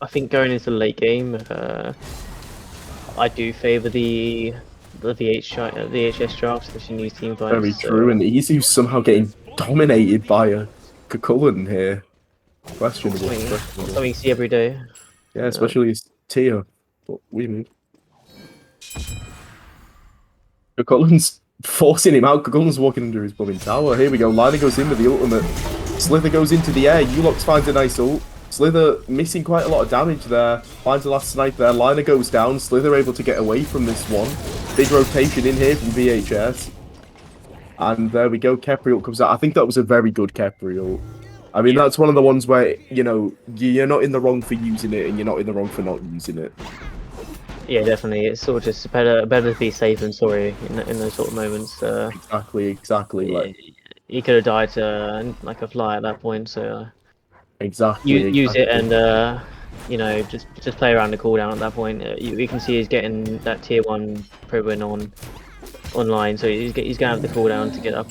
I think going into the late game, I do favour the VHS drafts, especially new team fights. Very true, and Izu's somehow getting dominated by a Kukulkan here. Questionable. Something you see every day. Yeah, especially his tier. But we move. Kukulkan's forcing him out. Kukulkan's walking under his blooming tower. Here we go. Liner goes in with the ultimate. Slither goes into the air. Ulux finds a nice ult. Slither missing quite a lot of damage there. Finds the last snipe there. Liner goes down. Slither able to get away from this one. Big rotation in here from VHS. And there we go. Khepri ult comes out. I think that was a very good Khepri ult. I mean, that's one of the ones where, you know, you're not in the wrong for using it and you're not in the wrong for not using it. Yeah, definitely. It's sort of just better to be safe than sorry in those sort of moments. Exactly. Like, he could have died like a fly at that point, so... Exactly. Use it and you know, just play around the cooldown at that point. You can see he's getting that tier 1 pro win online, so he's gonna have the cooldown to get up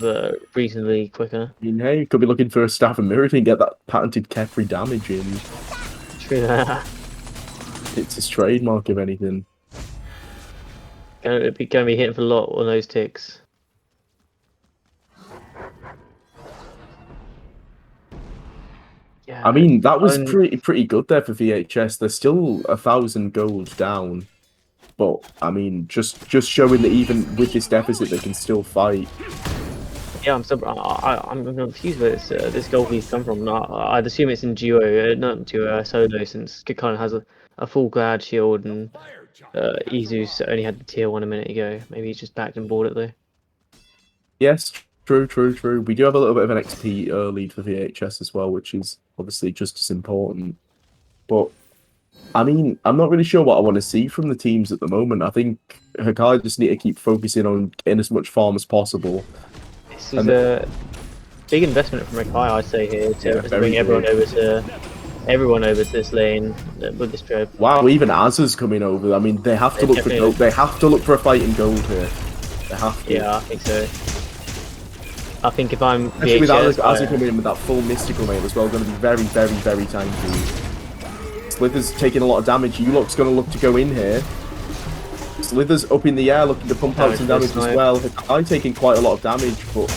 reasonably quicker. I mean, hey, you could be looking for a staff and mirror and get that patented Khepri damage in. True that. It's his trademark, if anything. Gonna be hitting for a lot on those ticks. I mean, that was pretty good there for VHS. They're still 1,000 gold down, but I mean, just showing that even with this deficit, they can still fight. Yeah, I'm confused where this gold lead's come from. I'd assume it's in duo, not duo, solo, since Kikon has a full glad shield and Izu's only had the tier 1 a minute ago. Maybe he's just backed and bought it though. Yes. True. We do have a little bit of an XP lead for VHS as well, which is obviously just as important. But, I mean, I'm not really sure what I want to see from the teams at the moment. I think Hakai just need to keep focusing on getting as much farm as possible. This is a big investment from Hakai, I'd say, here, to bring everyone over to this lane with this trip. Wow, even Azza's coming over. I mean, they have to look for gold. They have to look for a fight in gold here. They have to. Yeah, I think so. I think if I'm Especially with VHS, Azzy coming in with that full mystical mail as well, going to be very, very, very tanky. Slither's taking a lot of damage. Ulok's going to look to go in here. Slither's up in the air looking to pump out some damage as well. I'm taking quite a lot of damage, but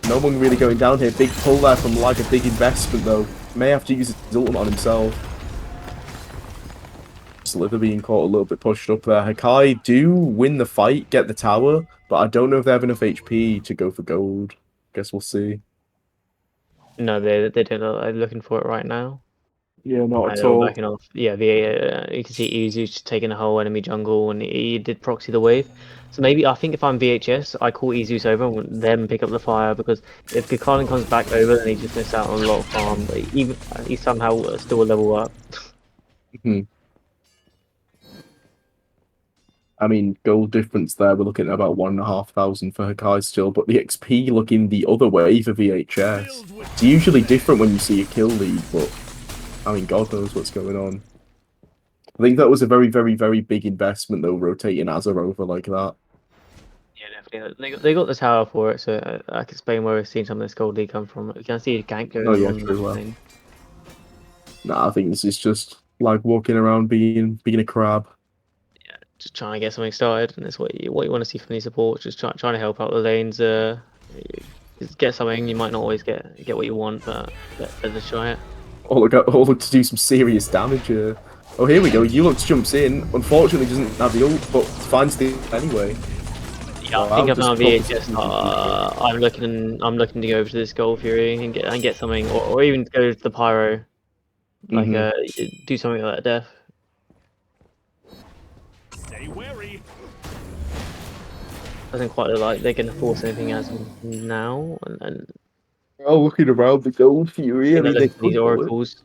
no one really going down here. Big pull there from like a big investment though. May have to use his ultimate on himself. Slither being caught a little bit pushed up there. Hakai do win the fight, get the tower, but I don't know if they have enough HP to go for gold. Guess we'll see. No, they don't look like looking for it right now. Yeah, not at They're all all. backing off. Yeah, you can see Izu's just taking the whole enemy jungle, and he did proxy the wave. So maybe I think if I'm VHS, I call Izu's over and then pick up the fire, because if Gakarin comes back over, then he just missed out on a lot of farm. But even he somehow still a level up. I mean, gold difference there, we're looking at about 1,500 for Hakai still, but the XP looking the other way for VHS. It's usually different when you see a kill lead, but I mean, God knows what's going on. I think that was a very, very, very big investment, though, rotating Azar over like that. Yeah, definitely. They got the tower for it, so I can explain where we've seen some of this gold lead come from. You can see a gank going on. True, well. Nah, I think this is just like walking around being a crab. Just trying to get something started, and that's what you want to see from these supports. Just trying to help out the lanes. Get something. You might not always get what you want, but let's try it. Oh look to do some serious damage here. Oh, here we go. Ulux jumps in. Unfortunately, doesn't have the ult, but finds the anyway. Yeah, I think if I'm VHS, I'm looking to go over to this Gold Fury and get something, or even go to the Pyro, like do something like that. Death. Stay wary. Doesn't quite look like they're going to force anything as of now, and oh, looking around the Gold Fury. I mean, these oracles.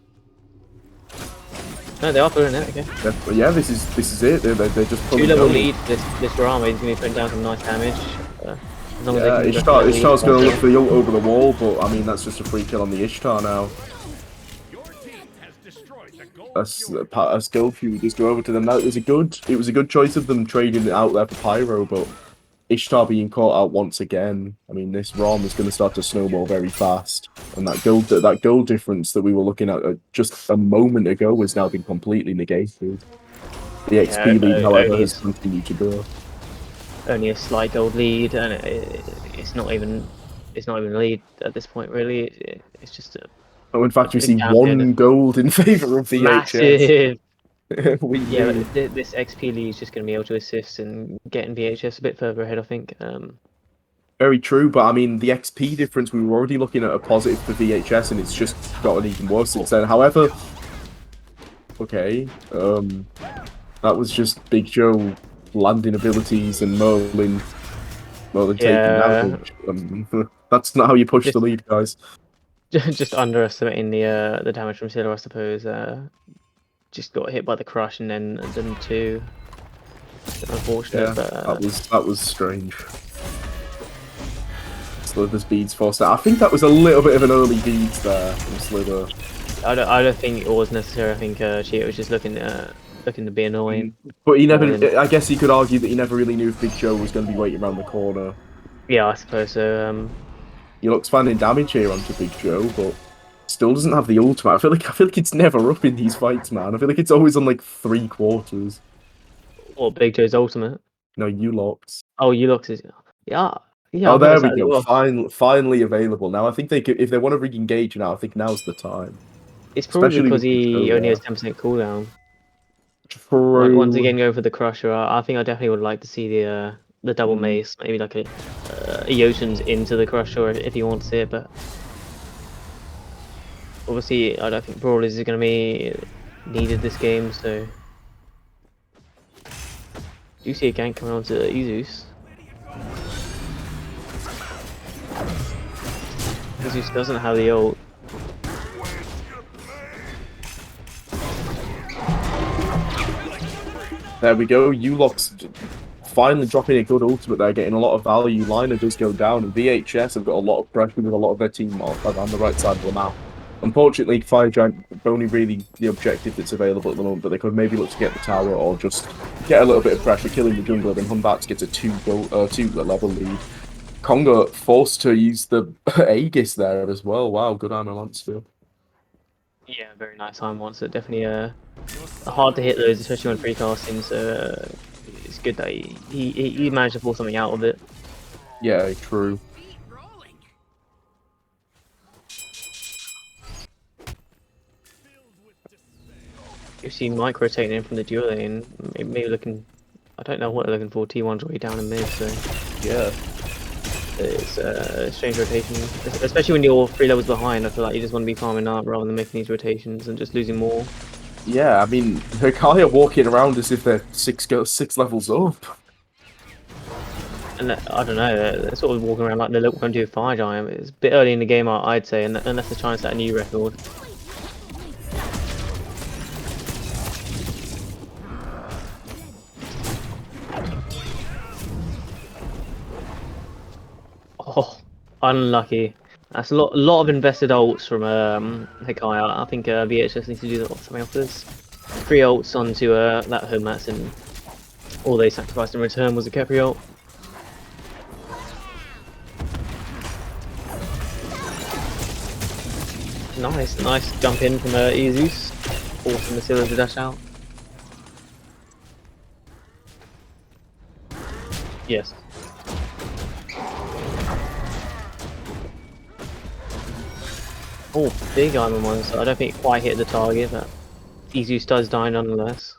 No, they are pulling it. Okay. Yeah, this is it. They're just pulling. 2-level lead. This Rama is going to be putting down some nice damage. As long as they can Ishtar's going to look for the ult over the wall, but I mean that's just a free kill on the Ishtar now. As Gold Fury just go over to them. It was a good choice of them trading it out there for Pyro, but Ishtar being caught out once again. I mean, this ROM is going to start to snowball very fast, and that gold difference that we were looking at just a moment ago has now been completely negated. The XP lead, however, has continued to grow. Only a slight gold lead, and it's not even a lead at this point. Really, it's just a. Oh, in fact, we see one gold in favor of VHS. Massive. Yeah, but this XP lead is just going to be able to assist and getting VHS a bit further ahead, I think. Very true, but I mean, the XP difference, we were already looking at a positive for VHS, and it's just gotten even worse since then. However, okay, that was just Big Joe landing abilities and Merlin taking damage. That's not how you push the lead, guys. Just underestimating the damage from Silla, I suppose. Just got hit by the crush and then two. Unfortunate. Yeah, but, that was strange. Slither's beads forced out. I think that was a little bit of an early beads there from Slither. I don't think it was necessary. I think Cheetah was just looking to be annoying. But he never. I guess he could argue that he never really knew if Big Joe was going to be waiting around the corner. Yeah, I suppose so. He looks finding damage here onto Big Joe, but still doesn't have the ultimate. I feel like it's never up in these fights, man. I feel like it's always on like 3/4. What, Big Joe's ultimate? No, Ulok's. Oh, Ulok's is. Yeah. Oh, there we go. Finally available. Now I think if they want to re-engage now, I think now's the time. It's probably because he only has 10% cooldown. True. Once again, go for the Crusher. I think I definitely would like to see the double mace, maybe like a Yoshins into the Crusher if he wants it, but obviously I don't think Brawlers is going to be needed this game, so. Do you see a gank coming onto Izus? Izus doesn't have the ult. There we go. Ulok's finally dropping a good ultimate there, getting a lot of value. Liner does go down, and VHS have got a lot of pressure with a lot of their team on the right side of the map. Unfortunately, Fire Giant only really the objective that's available at the moment, but they could maybe look to get the tower or just get a little bit of pressure, killing the jungler, then Hunbats gets a two level lead. Conga forced to use the Aegis there as well. Wow, good armor Lancefield. Yeah, very nice time once. It definitely hard to hit those, especially when precasting. So it's good that he managed to pull something out of it. Yeah, true. You see Mike rotating in from the dual lane, maybe looking. I don't know what they're looking for. T1's already down in mid, so Yeah. it's a strange rotation, especially when you're 3 levels behind. I feel like you just want to be farming up rather than making these rotations and just losing more. Yeah, I mean, Hakai are walking around as if they're six levels up. And I don't know, they're sort of walking around like they're going to do a fire giant. It's a bit early in the game, I'd say, unless they're trying to set a new record. Oh, unlucky. That's a lot of invested ults from Hakai. I think VHS needs to do something else with this. 3 ults onto that home mats, and all they sacrificed in return was a Kepri ult. Nice jump in from Izus, forcing the Scylla to dash out. Yes. Oh, big iron one, so I don't think it quite hit the target, but Izus does die nonetheless.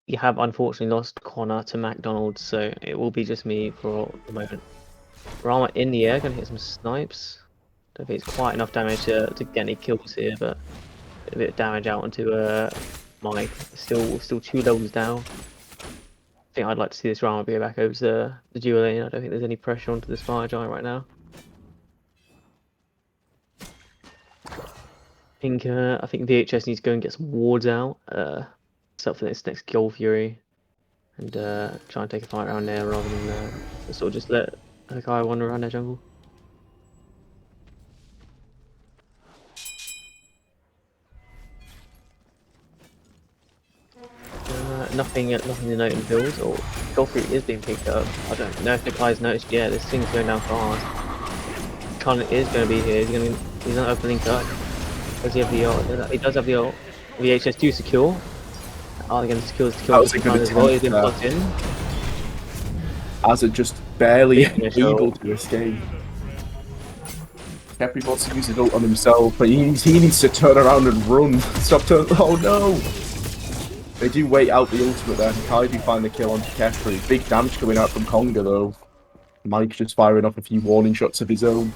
You have unfortunately lost Connor to McDonald's, so it will be just me for the moment. Rama in the air, gonna hit some snipes. Don't think it's quite enough damage to get any kills here, but a bit of damage out onto Mike. Still 2 levels down. I think I'd like to see this Rama go back over to the dual lane. I don't think there's any pressure onto this fire giant right now. I think VHS needs to go and get some wards out. Set up for this next Kill Fury, and try and take a fight around there rather than sort of just let Hakai wander around their jungle. Nothing to note in builds, or Godfrey is being picked up. I don't know if Hakai's noticed yet. This thing's going down fast. Khan is going to be here. He's not opening cut. Does he have the ult? He does have the ult. VHS 2 secure. Are they going to secure the kill as well? He's been plugged in. As it just barely able to escape. Kepri wants to use his ult on himself, but he needs to turn around and run. Stop turn. Oh no! They do wait out the ultimate there. Hakai do find the kill onto Kepri. Big damage coming out from Conga though. Mike just firing off a few warning shots of his own.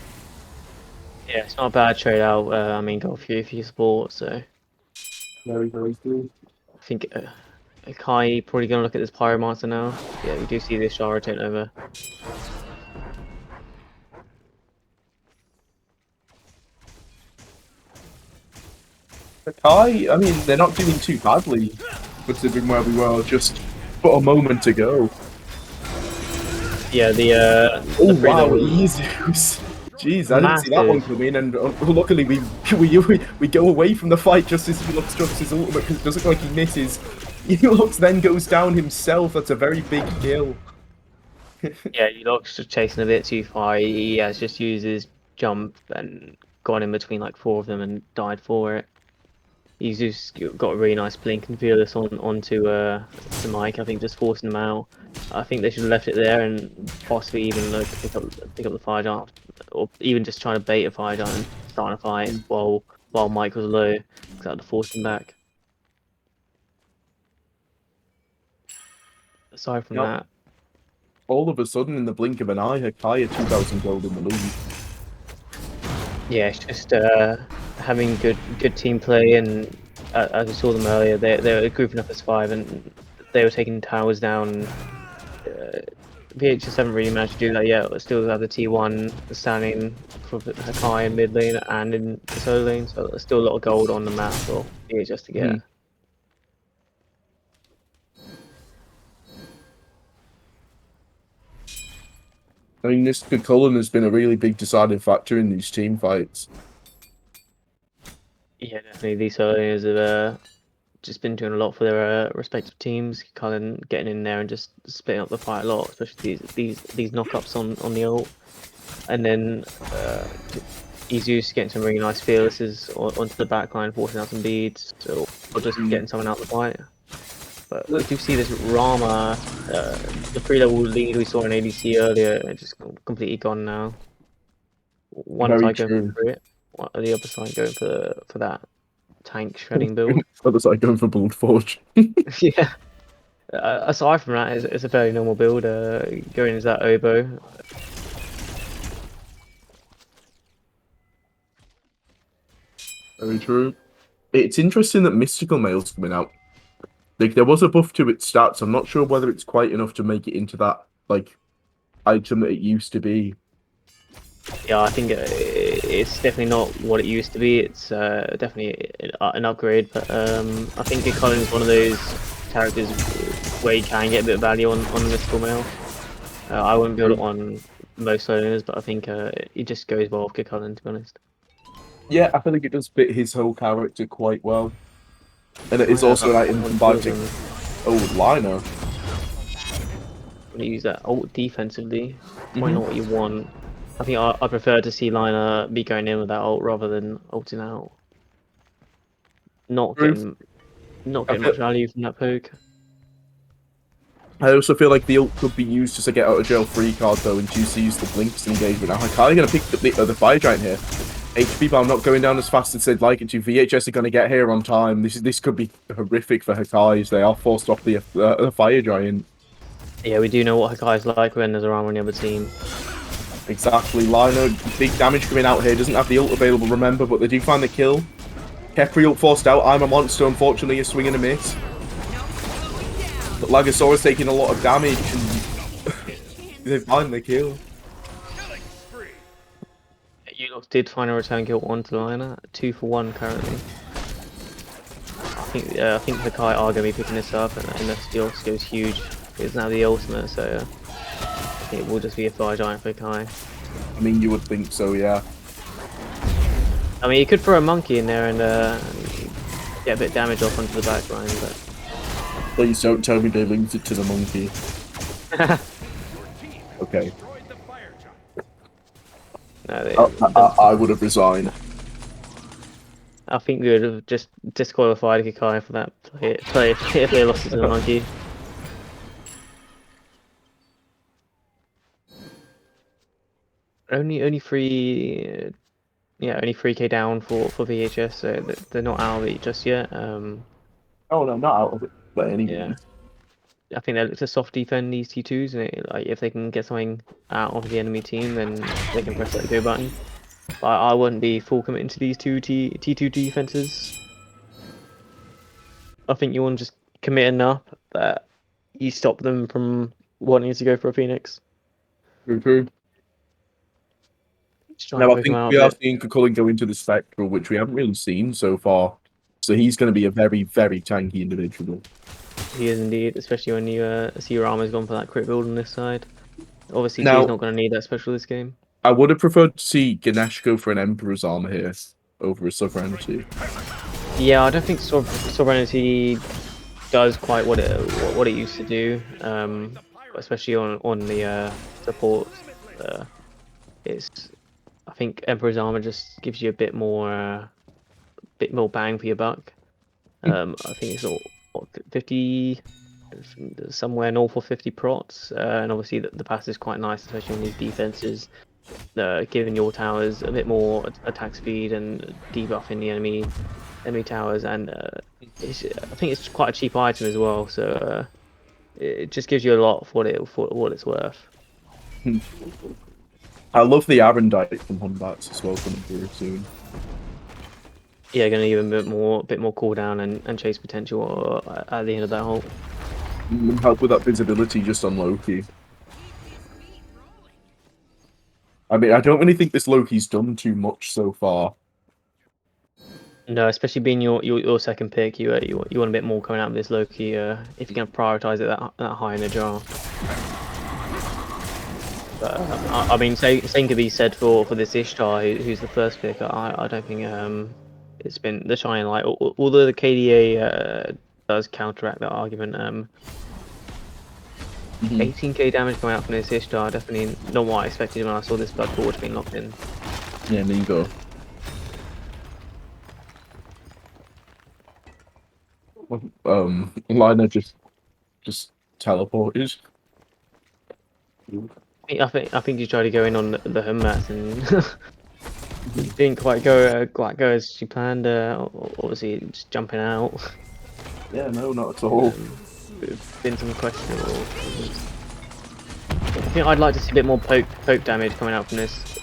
Yeah, it's not a bad trade out. I mean, got a few support, so. Very good. I think Hakai probably going to look at this Pyromancer now. Yeah, we do see this Shara turn over. Hakai, I mean, they're not doing too badly, considering where we were just but a moment ago. Yeah, oh wow, easy. Jeez, I didn't see that one come in, and luckily we go away from the fight just as he looks drops his ultimate, because it doesn't look like he misses. He looks then goes down himself. That's a very big kill. Yeah, Elox just chasing a bit too far. He has just used his jump and gone in between like 4 of them and died for it. He's just got a really nice blink and fearless onto to Mike. I think just forcing them out. I think they should have left it there and possibly even like pick up the fire giant, or even just trying to bait a fire giant and starting a fight while Mike was low, because that would have forced him back. Aside from that, all of a sudden, in the blink of an eye, Hakai 2,000 gold in the lead. Yeah, it's just having good team play, and as we saw them earlier, they were grouping up as 5 and they were taking towers down. VHS haven't really managed to do that yet, but still have the T1 standing for Hakai in mid lane and in the solo lane, so there's still a lot of gold on the map for VHS to get. I mean, this Cullen has been a really big deciding factor in these team fights. Yeah, definitely. These players have just been doing a lot for their respective teams, kind of getting in there and just splitting up the fight a lot, especially these knockups on the ult, and then he's used to getting some really nice fearlesses onto the back line, forcing out some beads, or just getting someone out the fight. But we do see this Rama, the 3-level lead we saw in ADC earlier, just completely gone now. One Very side going true. for it, the other side going for that tank shredding build. Other side going for Bloodforge. Yeah. Aside from that, it's a fairly normal build. Going as that oboe. Very true. It's interesting that Mystical Mail's coming out. Like, there was a buff to its stats. I'm not sure whether it's quite enough to make it into that, like, item that it used to be. Yeah, I think it's definitely not what it used to be. It's definitely an upgrade, but I think Cullen is one of those characters where you can get a bit of value on Mystical Mail. I wouldn't build it on most owners, but I think it just goes well with Cullen, to be honest. Yeah, I feel like it does fit his whole character quite well. And it is also an item combined to... Oh, Liner. I'm going to use that ult defensively. Probably not what you want. I think I prefer to see Liner be going in with that ult rather than ulting out. Not getting much value from that poke. I also feel like the ult could be used as a get out of jail free card though, and choose to use the blinks engagement. Now Hakai are going to pick the Fire Giant here. HP bomb not going down as fast as they'd like it to. VHS are going to get here on time. This could be horrific for Hakai as they are forced off the Fire Giant. Yeah, we do know what Hakai's like when there's a Rama on the other team. Exactly. Liner, big damage coming out here. Doesn't have the ult available, remember, but they do find the kill. Kefri ult forced out. I'm a monster, unfortunately, a swing and a miss. But Lagosaurus taking a lot of damage, and they find the kill. You did find a return kill onto Liner, 2 for 1 currently. I think Hakai are going to be picking this up, and the steal goes huge. It's now the ultimate, so I think it will just be a Fire Giant for Hakai. I mean, you would think so, yeah. I mean, you could throw a monkey in there and get a bit of damage off onto the back line, but... Please don't tell me they linked it to the monkey. Okay. No, I would have resigned. I think we would have just disqualified Hakai for that play if they lost it to the monkey. Only 3K down for VHS, so they're not out of it just yet. Oh no, not out of it, but anyway. Yeah. I think they look to soft defend these T2s, and like if they can get something out of the enemy team, then they can press that go button. But I wouldn't be full committing to these T2 defenses. I think you want to just commit enough that you stop them from wanting to go for a Phoenix. True. Now I think we are seeing Kukulin go into the Spectral, which we haven't really seen so far. So he's going to be a very, very tanky individual. He is indeed, especially when you see Rama's gone for that crit build on this side. Obviously, now, he's not going to need that special this game. I would have preferred to see Ganesh go for an Emperor's armor here over a Sovereignty. Yeah, I don't think Sovereignty does quite what it used to do, especially on the support. I think Emperor's armor just gives you a bit more bang for your buck. I think it's all 50, somewhere north of 50 prots, and obviously the pass is quite nice, especially on these defenses, giving your towers a bit more attack speed and debuffing the enemy towers, and I think it's quite a cheap item as well, so it just gives you a lot for what it's worth. I love the Arendite from Humbats as well coming through soon. Yeah, going to give him a bit more cooldown and chase potential at the end of that ult. Help with that visibility just on Loki. I mean, I don't really think this Loki's done too much so far. No, especially being your second pick, you want a bit more coming out of this Loki if you're going to prioritize it that high in the draft. But I mean, same could be said for this Ishtar, who's the first pick. I don't think It's been the shining light. Although the KDA does counteract that argument. 18k damage coming out from this Ishtar, definitely not what I expected when I saw this Blood Forge being locked in. Yeah, there you go. Liner just teleported. I think you tried to go in on the home mats and didn't quite go as she planned. Obviously, just jumping out. Yeah, no, not at all. Been some questionable. I think I'd like to see a bit more poke damage coming out from this.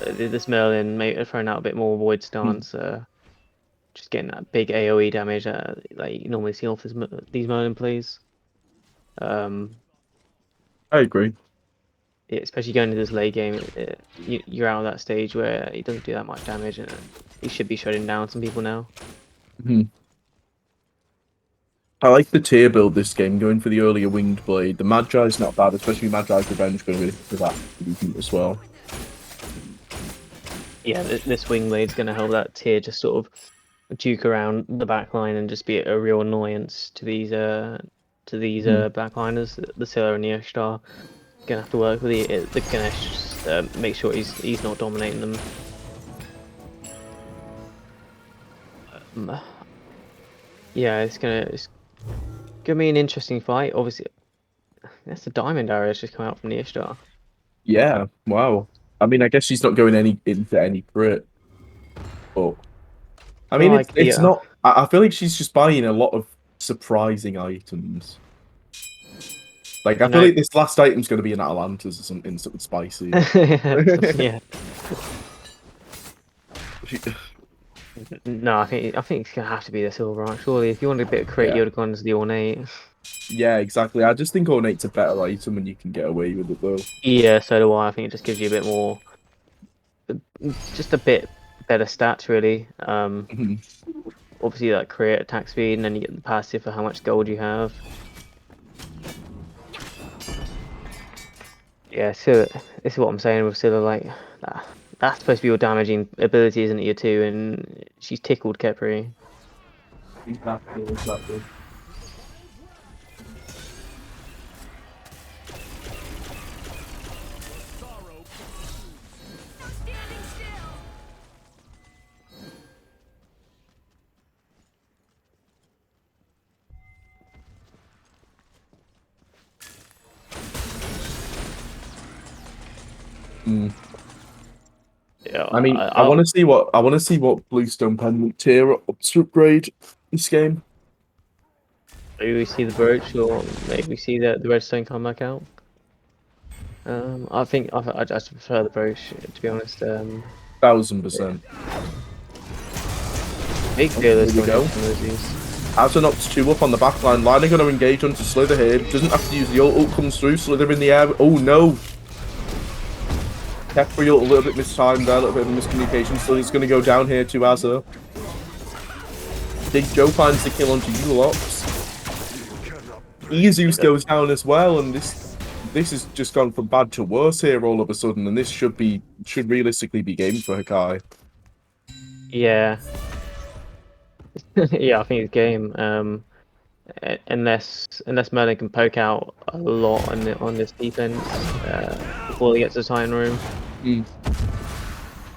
This Merlin throwing out a bit more void stance. Just getting that big AOE damage that you normally see off these Merlin plays. I agree. Yeah, especially going into this late game, you're out of that stage where he doesn't do that much damage, and he should be shutting down some people now. I like the tier build this game, going for the earlier Winged Blade. The Magi's not bad, especially Magi's Revenge going for that as well. Yeah, this Wing Blade's going to help that tier just sort of juke around the backline and just be a real annoyance to these backliners, the Scylla and the Ishtar. Gonna have to work with the Ganesh, make sure he's not dominating them. Yeah, it's gonna be an interesting fight. Obviously, that's the diamond arrows just come out from the Ishtar. Yeah, wow. I mean, I guess she's not going into any crit, but I mean, Like it's not. I feel like she's just buying a lot of surprising items. Like, I feel like this last item's going to be an Atalanta's or something spicy. Yeah. No, I think it's gonna have to be the silver arc. Surely, if you wanted a bit of crit, you would have gone to the ornate. Yeah, exactly. I just think ornate's a better item and you can get away with it though. Yeah, so do I. I think it just gives you a bit more, just a bit better stats, really. Obviously, that crit attack speed, and then you get the passive for how much gold you have. Yeah, so this is what I'm saying with Scylla. Like, that's supposed to be your damaging ability, isn't it? Your 2, and she's tickled Kepri. Exactly. Yeah, I mean, I want to see what Bluestone Pendant tier up to upgrade this game. Maybe we see the brooch, or maybe we see the redstone come back out. I think I just prefer the brooch, to be honest. 1000%. Big deal. Here we go. As an Ops 2 up on the backline, Liner going to engage onto Slither here. Doesn't have to use the ult. Ult comes through. Slither in the air. Oh no! Kepri ult a little bit mistimed there, a little bit of miscommunication. Slither's going to go down here to Azza. Big Joe finds the kill onto Ulops. Zeus goes down as well, and this has just gone from bad to worse here all of a sudden, and this should realistically be game for Hakai. Yeah. Yeah, I think it's game. Unless Merlin can poke out a lot on this defense before he gets to the Titan room.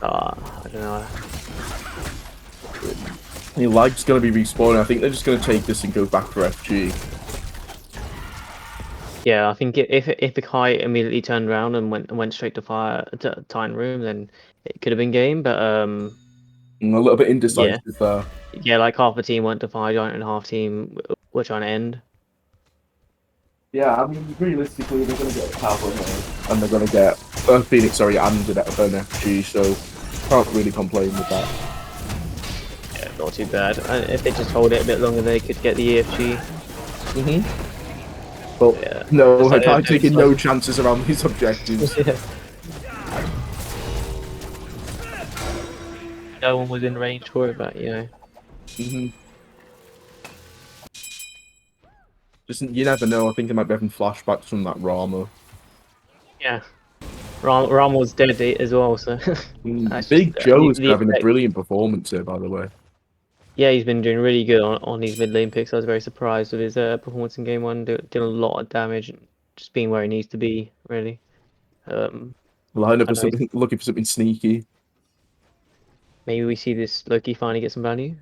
I don't know. Lag's going to be respawning. I think they're just going to take this and go back for FG. Yeah, I think if Hakai immediately turned around and went straight to Titan room, then it could have been game. But a little bit indecisive there. Yeah, like half the team went to fire giant and half team were trying to end. Yeah, I mean, realistically, they're going to get a Cowboy here, and they're going to get Phoenix, and an FG, so can't really complain with that. Yeah, not too bad. And if they just hold it a bit longer, they could get the EFG. But yeah, no, Hakai taking no chances around these objectives. No one was in range for it, but you know. Just, you never know. I think they might be having flashbacks from that Rama. Yeah. Ram was dead as well, so that's Big just Joe is the having a effect. brilliant performance here, by the way. Yeah, he's been doing really good on his mid lane picks. I was very surprised with his performance in game one. Doing a lot of damage, and just being where he needs to be, really. Line up I for know he's- something, looking for something sneaky. maybe we see this Loki finally get some value.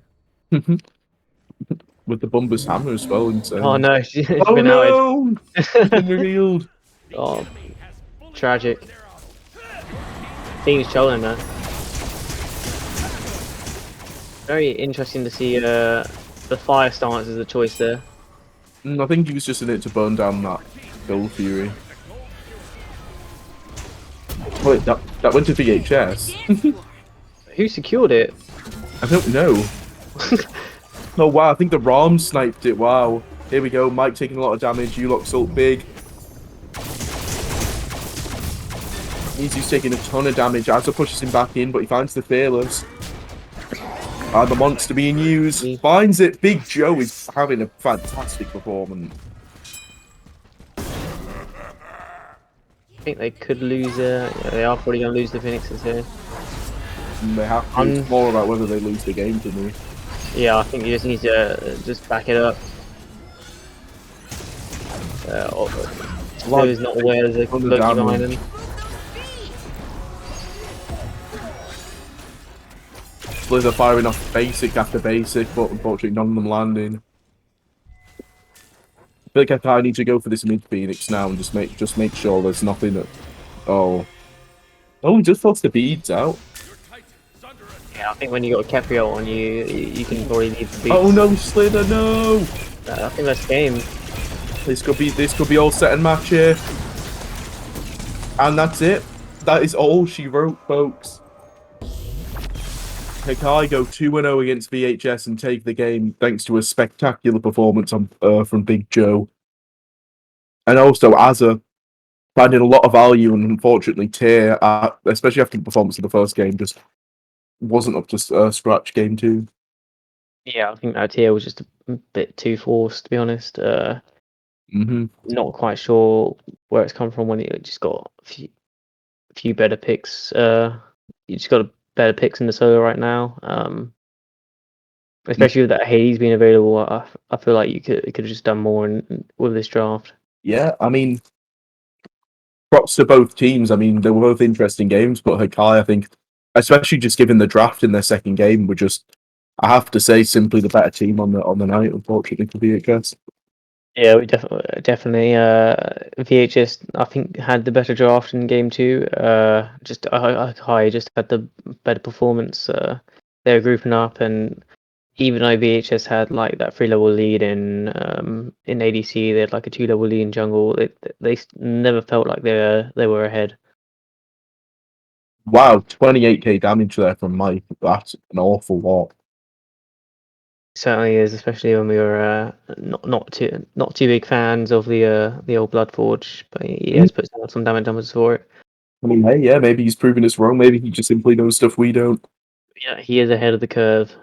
With the Bumba's hammer as well. Oh Insane. no, she's Oh been outed. no! He's been revealed. Oh, tragic. Team's trolling there. Very interesting to see the fire stance as a choice there. I think he was just in it to burn down that Bull Fury. Wait, that went to VHS. Who secured it? I don't know. Oh wow, I think the Ram sniped it. Wow. Here we go. Mike taking a lot of damage. You Salt big. Easy's taking a ton of damage. Asa pushes him back in, but he finds the Fearless. The monster being used. Finds it. Big Joe is having a fantastic performance. I think they could lose. Yeah, they are probably going to lose the Phoenixes here. And they have to. It's more about whether they lose the game to me. Yeah, I think you just need to just back it up. Still is not aware there's a Loki behind him. Blizzard firing off basic after basic, but unfortunately none of them landing. I feel like I need to go for this mid Phoenix now and just make sure there's nothing that. Oh, he just forced the beads out. Yeah, I think when you got a Capriel on you, you can already leave the beats. Oh no, Slither, no! I think that's game. This could be all set and match here. And that's it. That is all she wrote, folks. Hakai go 2-0 against VHS and take the game thanks to a spectacular performance from Big Joe. And also Azza finding a lot of value, and unfortunately Tyr, especially after the performance of the first game, just wasn't up to scratch game 2. Yeah, I think that tier was just a bit too forced, to be honest. Not quite sure where it's come from when it just got a few better picks. You just got a better picks in the solo right now. Especially with that Hades being available, I feel like you could have just done more with this draft. Yeah, I mean, props to both teams. I mean, they were both interesting games, but Hakai, I think, especially just given the draft in their second game, were just, I have to say, simply the better team on the night, unfortunately, for VHS. Yeah, we definitely. VHS, I think, had the better draft in game 2. Just Hakai just had the better performance. They were grouping up, and even though VHS had like that 3-level lead in ADC, they had like a 2-level lead in jungle. They never felt like they were ahead. Wow, 28k damage there from Mike. That's an awful lot. Certainly is, especially when we were not too big fans of the old Bloodforge, but he has put some damage numbers for it. I mean, hey, yeah, maybe he's proving us wrong. Maybe he just simply knows stuff we don't. Yeah, he is ahead of the curve.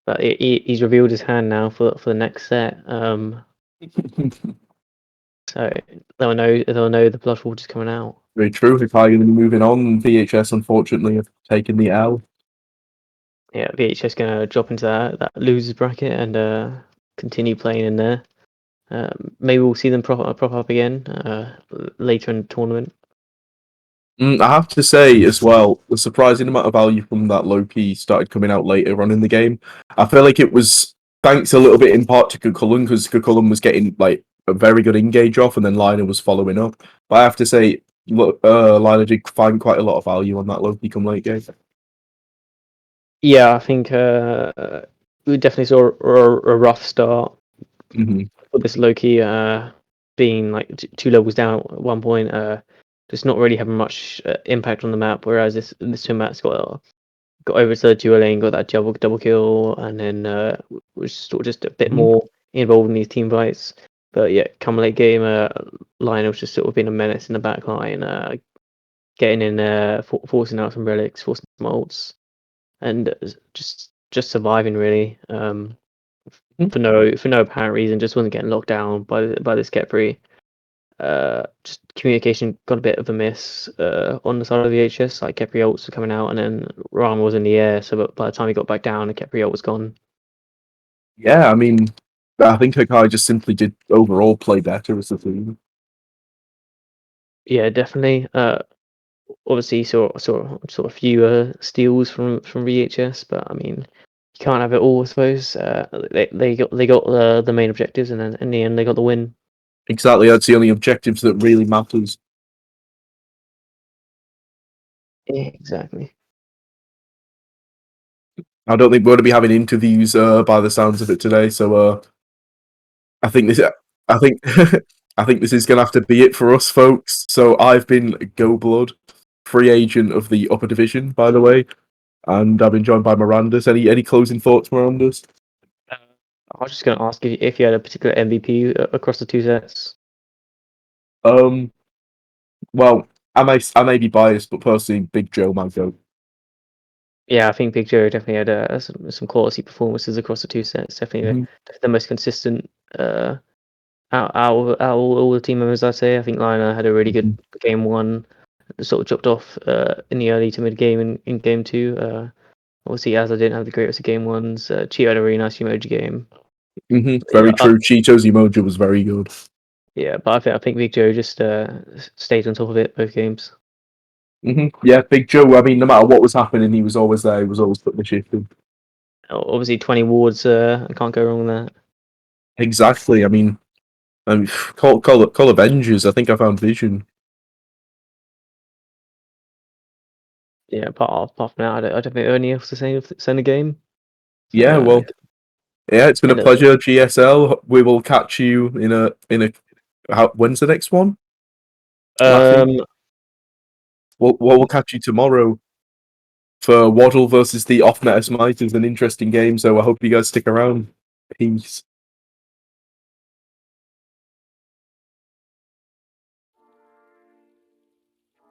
But he's revealed his hand now for the next set. So they'll know the Bloodforge is coming out. Very true. Hakai going to be moving on. VHS, unfortunately, have taken the L. Yeah, VHS gonna drop into that losers bracket and continue playing in there. Maybe we'll see them prop up again later in the tournament. I have to say as well, the surprising amount of value from that low key started coming out later on in the game. I feel like it was thanks a little bit in part to Kukulum, because Kukulum was getting like a very good engage off, and then Liner was following up. But I have to say, Liner did find quite a lot of value on that low key come late game. Yeah, I think we definitely saw a rough start with this Loki being like 2 levels down at one point, just not really having much impact on the map. Whereas this two map's got over to the dual lane, got that double kill, and then was sort of just a bit more involved in these team fights. But yeah, come late game, Lionel's just sort of been a menace in the back line, getting in there, forcing out some relics, forcing some ults, and just surviving really. For no apparent reason, just wasn't getting locked down by this get free. just communication got a bit of a miss on the side of the VHS. Like Kepri ults were coming out, and then Ram was in the air. So by the time he got back down, the Kepri ult was gone. Yeah, I mean, I think Hakai just simply did overall play better as a team. Yeah, definitely. Obviously, saw a few steals from VHS, but I mean, you can't have it all. I suppose they got the main objectives, and then in the end, they got the win. Exactly, that's the only objectives that really matters. Yeah, exactly. I don't think we're going to be having interviews by the sounds of it today, so I think this. I think I think this is going to have to be it for us, folks. So I've been Go Blood, free agent of the upper division, by the way, and I've been joined by Miranda's. Any closing thoughts, Miranda's? I was just going to ask if you had a particular MVP across the two sets. Well, I may be biased, but personally, Big Joe might go. Yeah, I think Big Joe definitely had some quality performances across the two sets. Definitely the most consistent out of all the team members. I'd say. I think Liner had a really good game one. Sort of dropped off in the early to mid game in game two. Obviously, as I didn't have the greatest of game ones. Cheeto had a really nice emoji game. Very true. Cheeto's emoji was very good. Yeah, but I think Big Joe just stayed on top of it both games. Yeah, Big Joe. I mean, no matter what was happening, he was always there. He was always putting the shift in. Obviously, 20 wards. I can't go wrong with that. Exactly. I mean, call Avengers. I think I found Vision. Yeah, apart from that, I don't think anything else to say the game. So, Yeah, well, yeah, it's been a pleasure, GSL. We will catch you in a. When's the next one? We'll catch you tomorrow for Waddle versus the off-meta Smite. Is an interesting game, so I hope you guys stick around. Peace.